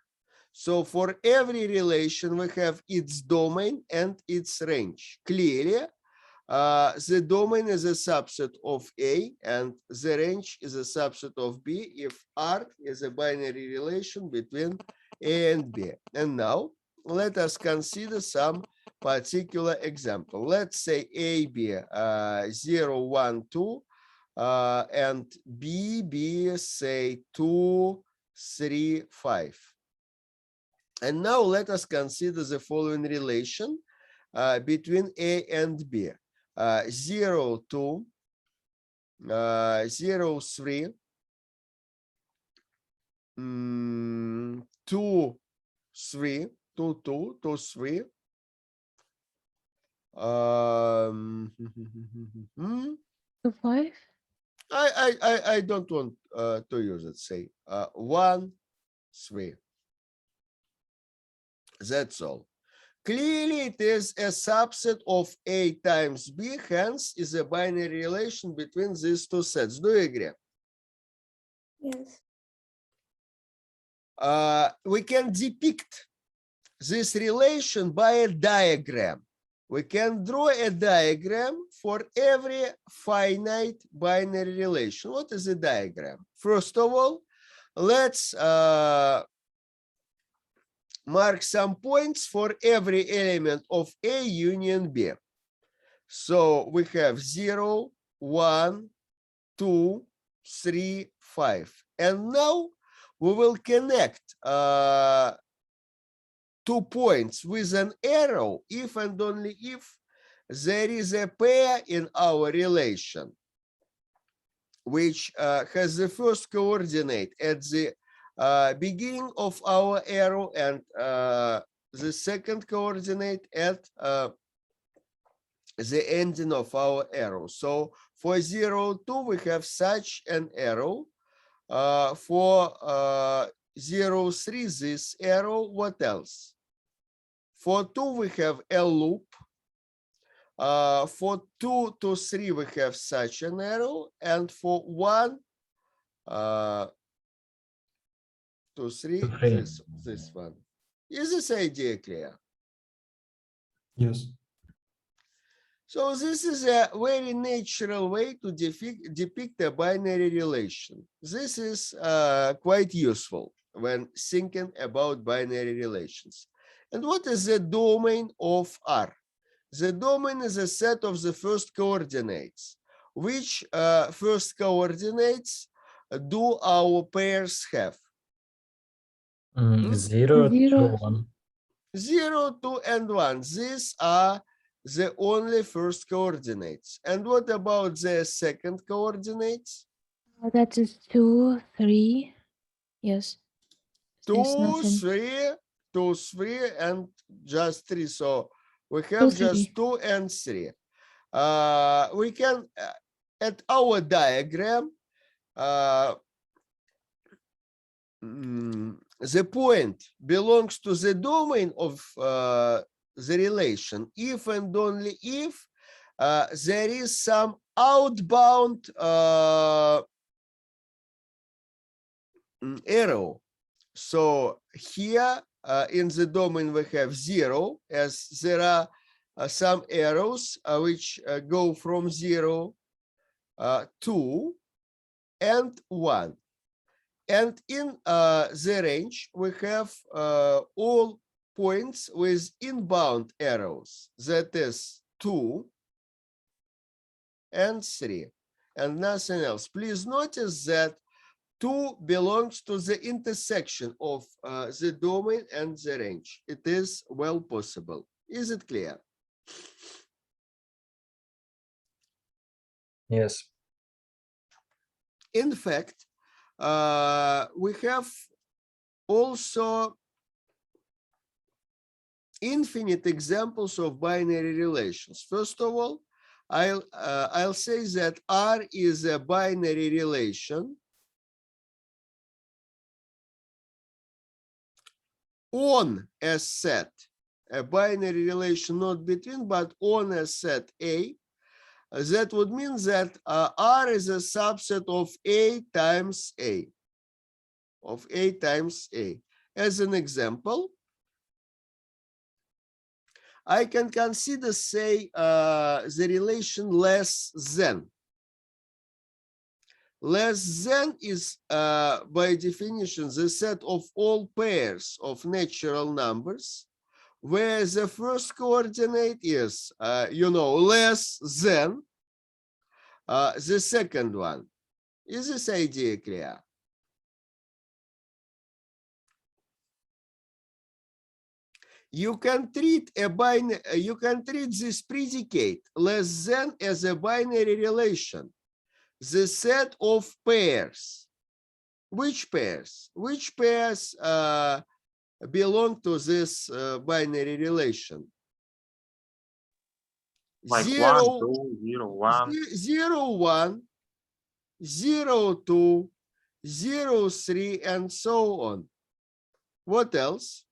So for every relation, we have its domain and its range. Clearly, the domain is a subset of A and the range is a subset of B if R is a binary relation between A and B. And now let us consider some particular example. Let's say AB 0, 1, 2 and B say 2, 3, 5. And now let us consider the following relation between A and B. 0, 2, 0, 3, 2, 3, 2, 2, 2, 3. To 5. I don't want to use it. Say 1, 3. That's all. Clearly, it is a subset of A times B, hence is a binary relation between these two sets. Do you agree? Yes. We can depict this relation by a diagram. We can draw a diagram for every finite binary relation. What is a diagram? First of all, let's mark some points for every element of A union B. So we have 0, 1, 2, 3, 5. And now we will connect 2 points with an arrow if and only if there is a pair in our relation which has the first coordinate at the beginning of our arrow and the second coordinate at the ending of our arrow. So for 0, 2, we have such an arrow. For 0, 3, this arrow. What else? For 2, we have a loop. For 2 to 3, we have such an arrow. And for 1, 2, 3, this one. Is this idea clear? Yes. So this is a very natural way to depict a binary relation. This is quite useful when thinking about binary relations. And what is the domain of R? The domain is a set of the first coordinates. Which first coordinates do our pairs have? 0, 2, 1. 0, 2, and 1. These are the only first coordinates. And what about the second coordinates? That is 2, 3. Yes. There's 2, nothing. 3, 2, 3, and just 3. So we 2, have 3. just 2 and 3. We can, at our diagram, the point belongs to the domain of the relation if and only if there is some outbound arrow. So here in the domain we have 0, as there are some arrows which go from 0, 2, and 1. And in the range, we have all points with inbound arrows, that is 2 and 3, and nothing else. Please notice that 2 belongs to the intersection of the domain and the range. It is well possible. Is it clear? Yes. In fact, we have also infinite examples of binary relations. First of all, I'll say that R is a binary relation on a set, a binary relation not between, but on a set A, that would mean that R is a subset of A times A, of A times A. As an example, I can consider, say, the relation less than. Less than is, by definition, the set of all pairs of natural numbers, where the first coordinate is, less than the second one. Is this idea clear? You can treat this predicate less than as a binary relation. The set of pairs. Which pairs? Which pairs belong to this binary relation? Like 0, 1, 2, 0, 1. 0, 1, 0, 2, 0, 3, and so on. What else?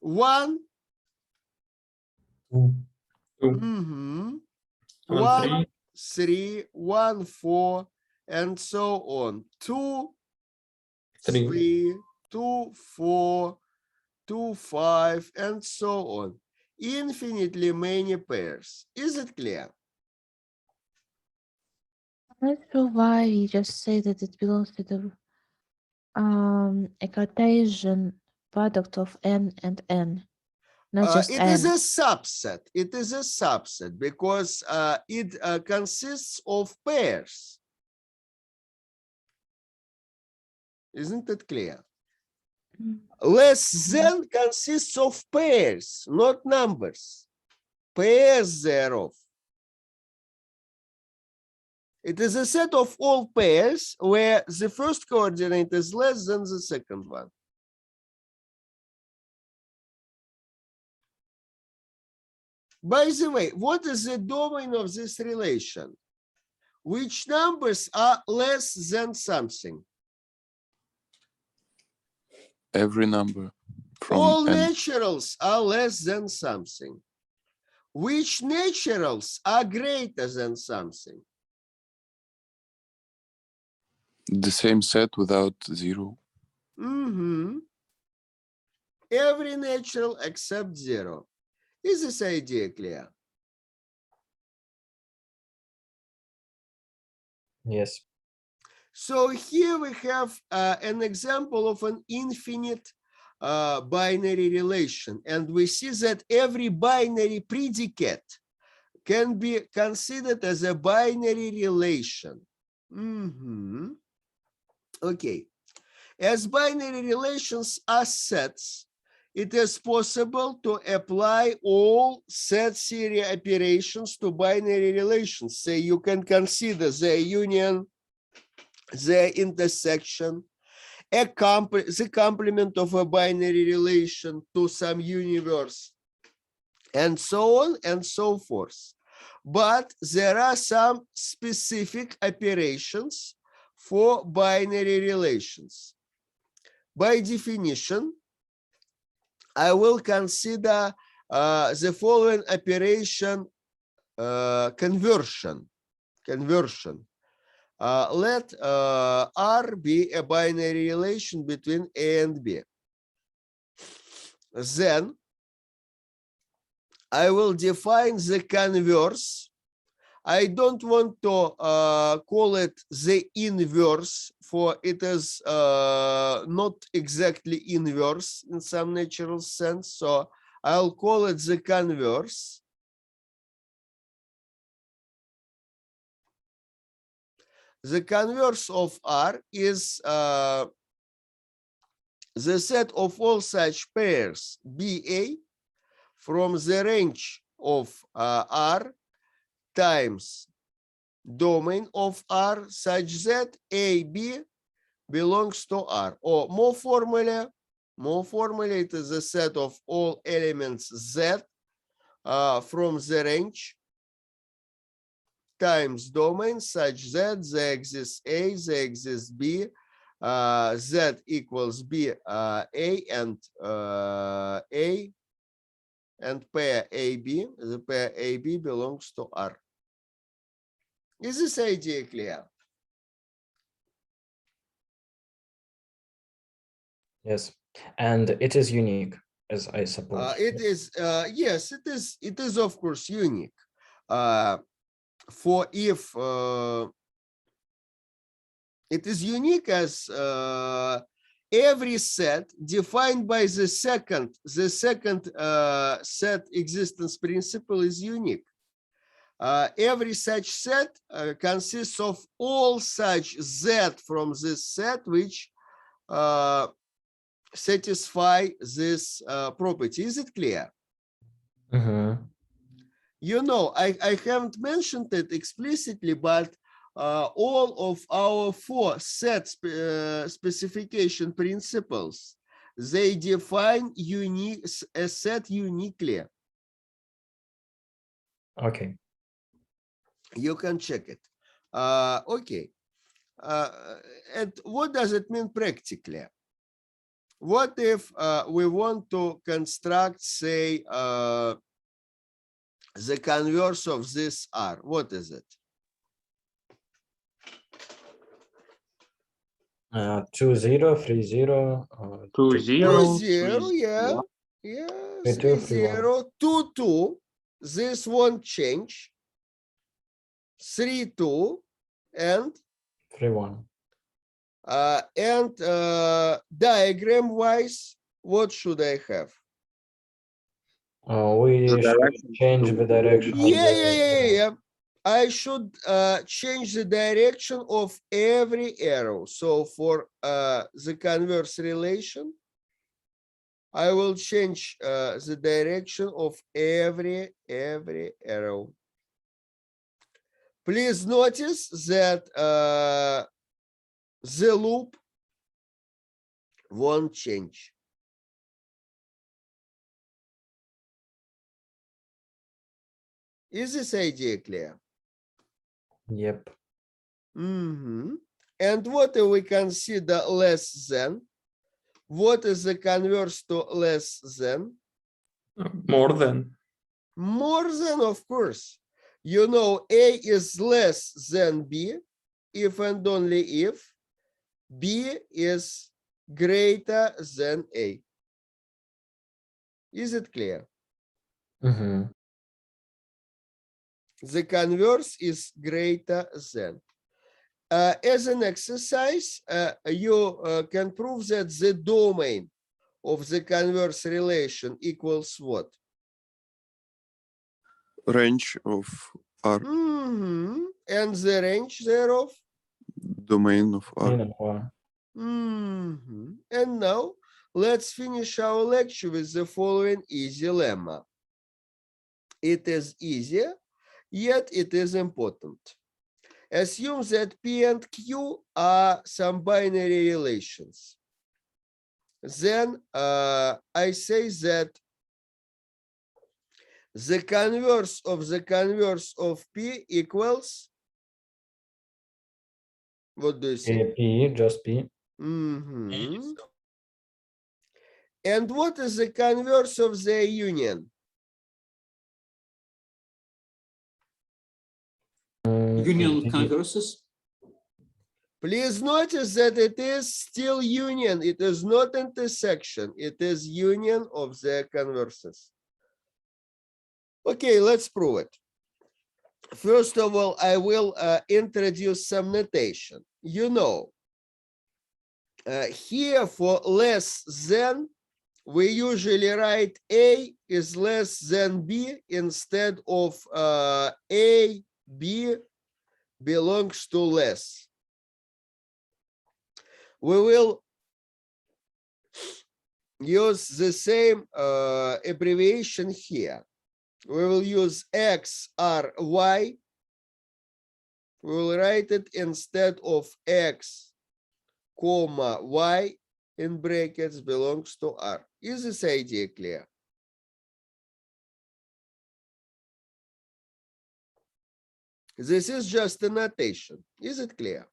1, 2, 1, 3. 3, 1, 4, and so on. 2, 3. 3, 2, 4, 2, 5, and so on. Infinitely many pairs. Is it clear? I'm not sure why you just say that it belongs to the a Cartesian product of n and n, not just It n. is a subset. It is a subset because it consists of pairs. Isn't it clear? Mm. Less than consists of pairs, not numbers. Pairs thereof. It is a set of all pairs where the first coordinate is less than the second one. By the way, what is the domain of this relation? Which numbers are less than something? Every number from All n. naturals are less than something. Which naturals are greater than something? The same set without 0. Every natural except 0. Is this idea clear? Yes. So here we have an example of an infinite binary relation, and we see that every binary predicate can be considered as a binary relation. Okay. As binary relations are sets, it is possible to apply all set theory operations to binary relations. Say you can consider the union, the intersection, the complement of a binary relation to some universe, and so on and so forth. But there are some specific operations for binary relations. By definition, I will consider the following operation conversion. Let R be a binary relation between A and B. Then I will define the converse. I don't want to call it the inverse, for it is not exactly inverse in some natural sense. So I'll call it the converse. The converse of R is the set of all such pairs BA from the range of R times domain of R such that AB belongs to R. Or more formally, it is a set of all elements Z from the range times domain such that there exists A, there exists B, Z equals B, A and A, and pair AB, the pair AB belongs to R. Is this idea clear? Yes, and it is unique, as I suppose. It is, yes, it is of course unique. For if it is unique as every set defined by the second set existence principle is unique. Every such set consists of all such Z from this set which satisfy this property. Is it clear? Mhm. You know, I haven't mentioned it explicitly, but all of our 4 set specification principles, they define a set uniquely. Okay. You can check it. Okay. And what does it mean practically? What if we want to construct, say, the converse of this R? What is it? 2 0 3 0 2 2 0 0, 3 yeah, 1. yeah, 3 3 2 3 1 0, 2 2. This won't change. 3 2, and 3 1. Diagram wise, what should I have? We The should direction change to the direction of Yeah. I should change the direction of every arrow. So for the converse relation, I will change the direction of every arrow. Please notice that the loop won't change. Is this idea clear? Yep. And what do we consider less than? What is the converse to less than? More than. More than, of course. You know, A is less than B if and only if B is greater than A. Is it clear? Mhm. The converse is greater than. As an exercise, you can prove that the domain of the converse relation equals what? Range of R, And the range thereof? domain of R. In and one. And now let's finish our lecture with the following easy lemma. It is easy, yet it is important. Assume that P and Q are some binary relations. Then I say that the converse of P equals, what do you say? P, just P. And what is the converse of the union? Union converses. Please notice that it is still union. It is not intersection. It is union of the converses. Okay, let's prove it. First of all, I will introduce some notation. You know, here for less than, we usually write A is less than B instead of A, B belongs to less. We will use the same abbreviation here. We will use X, R, Y. We will write it instead of X, comma, Y in brackets belongs to R. Is this idea clear? This is just a notation. Is it clear?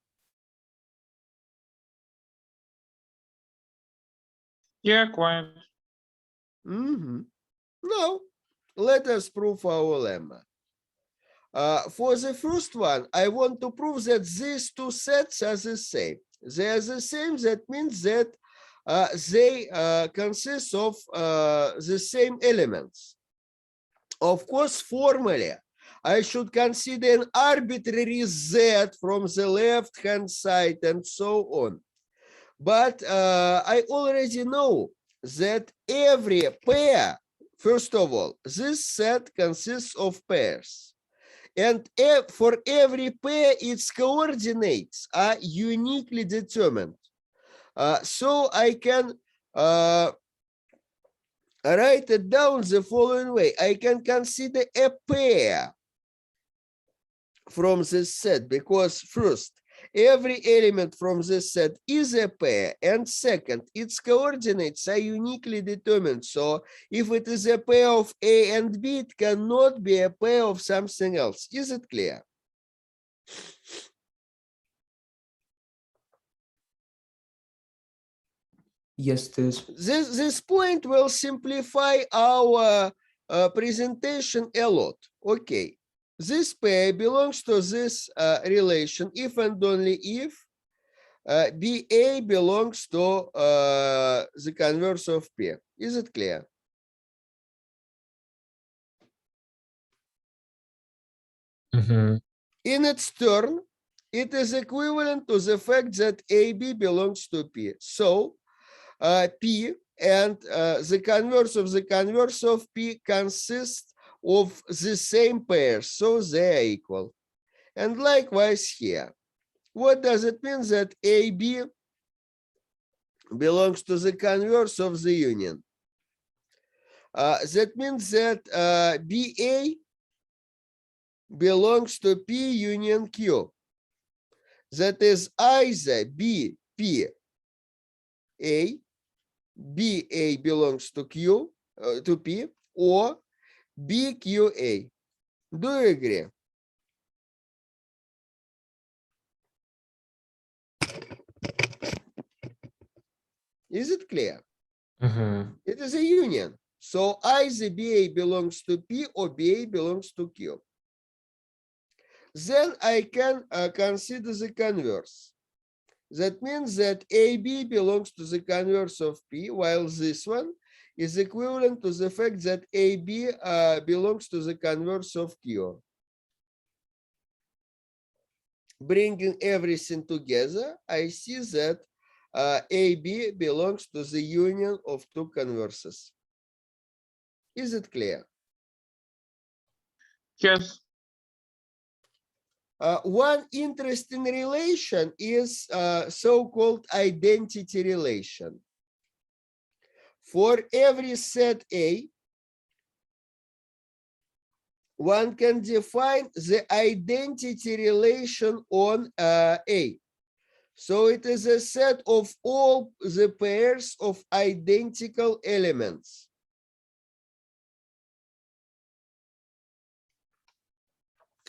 Yeah, quite. Now, let us prove our lemma. For the first one, I want to prove that these two sets are the same. They are the same. That means that they consist of the same elements. Of course, formally, I should consider an arbitrary z from the left-hand side and so on. But I already know that every pair, first of all, this set consists of pairs. And for every pair, its coordinates are uniquely determined. So I can write it down the following way. I can consider a pair from this set because first, every element from this set is a pair, and second, its coordinates are uniquely determined. So if it is a pair of A and B, it cannot be a pair of something else. Is it clear? Yes, it is. This point will simplify our presentation a lot. Okay. This pair belongs to this relation if and only if BA belongs to the converse of P. Is it clear? In its turn, it is equivalent to the fact that AB belongs to P. So P and the converse of P consists of the same pairs, so they are equal. And likewise here. What does it mean that AB belongs to the converse of the union? That means that BA belongs to P union Q. That is either BP A, BA belongs to Q, to P, or BQA. Do you agree? Is it clear? It is a union. So either BA belongs to P or BA belongs to Q. Then I can consider the converse. That means that AB belongs to the converse of P, while this one is equivalent to the fact that AB belongs to the converse of Q. Bringing everything together, I see that AB belongs to the union of two converses. Is it clear? Yes. One interesting relation is so-called identity relation. For every set A, one can define the identity relation on A. So it is a set of all the pairs of identical elements.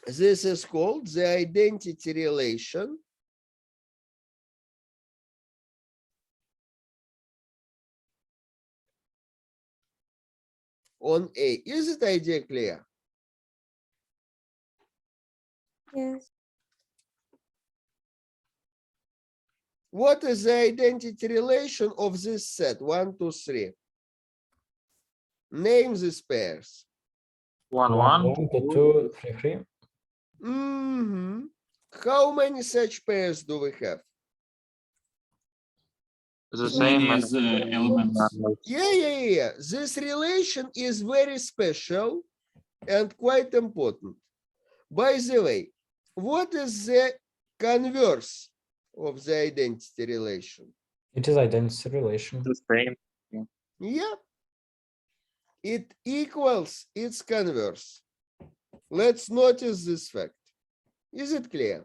This is called the identity relation on A. Is it idea clear? Yes. What is the identity relation of this set? 1, 2, 3. Name these pairs. 1, 1. 2, 3, 3. How many such pairs do we have? The As many same as elements. Yeah. This relation is very special and quite important. By the way, what is the converse of the identity relation? It is identity relation. The same. Yeah. It equals its converse. Let's notice this fact. Is it clear?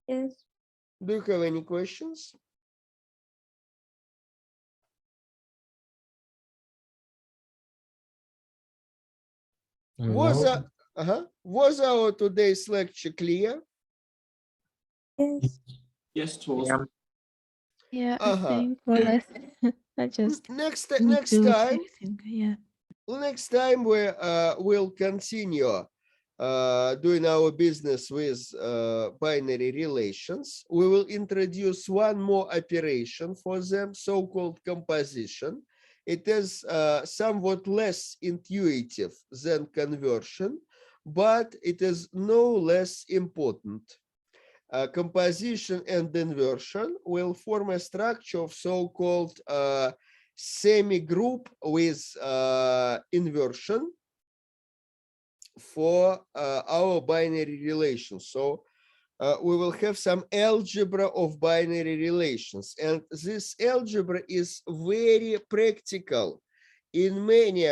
Yes. Do you have any questions? Was our today's lecture clear? Yes. Yes, it was. Yeah. Yeah, I Uh-huh. think more or less. I just Next need to time, think, yeah. next time we will continue doing our business with binary relations. We will introduce one more operation for them, so-called composition. It is somewhat less intuitive than conversion, but it is no less important. Composition and inversion will form a structure of so-called semi-group with inversion for our binary relations. So we will have some algebra of binary relations, and this algebra is very practical in many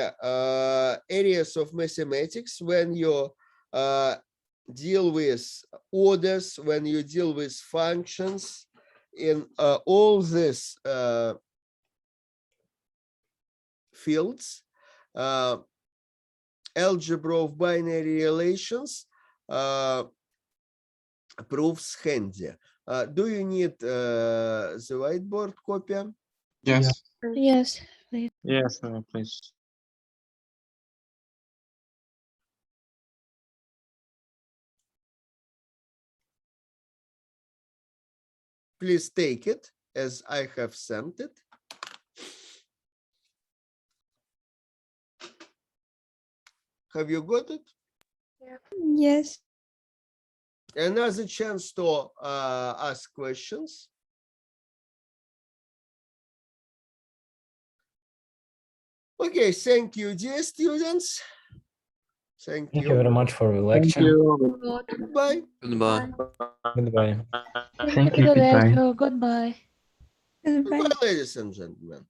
areas of mathematics when you deal with orders, when you deal with functions, in all these fields. Algebra of binary relations proves handy. Do you need the whiteboard copy? Yes. Yes, please. Yes, please. Please take it as I have sent it. Have you got it? Yes. Another chance to ask questions. Okay, thank you, dear students. Thank Thank you very you. much for the Thank lecture. you. Goodbye. Goodbye. Goodbye. Thank you. Goodbye. Goodbye. Goodbye, ladies and gentlemen.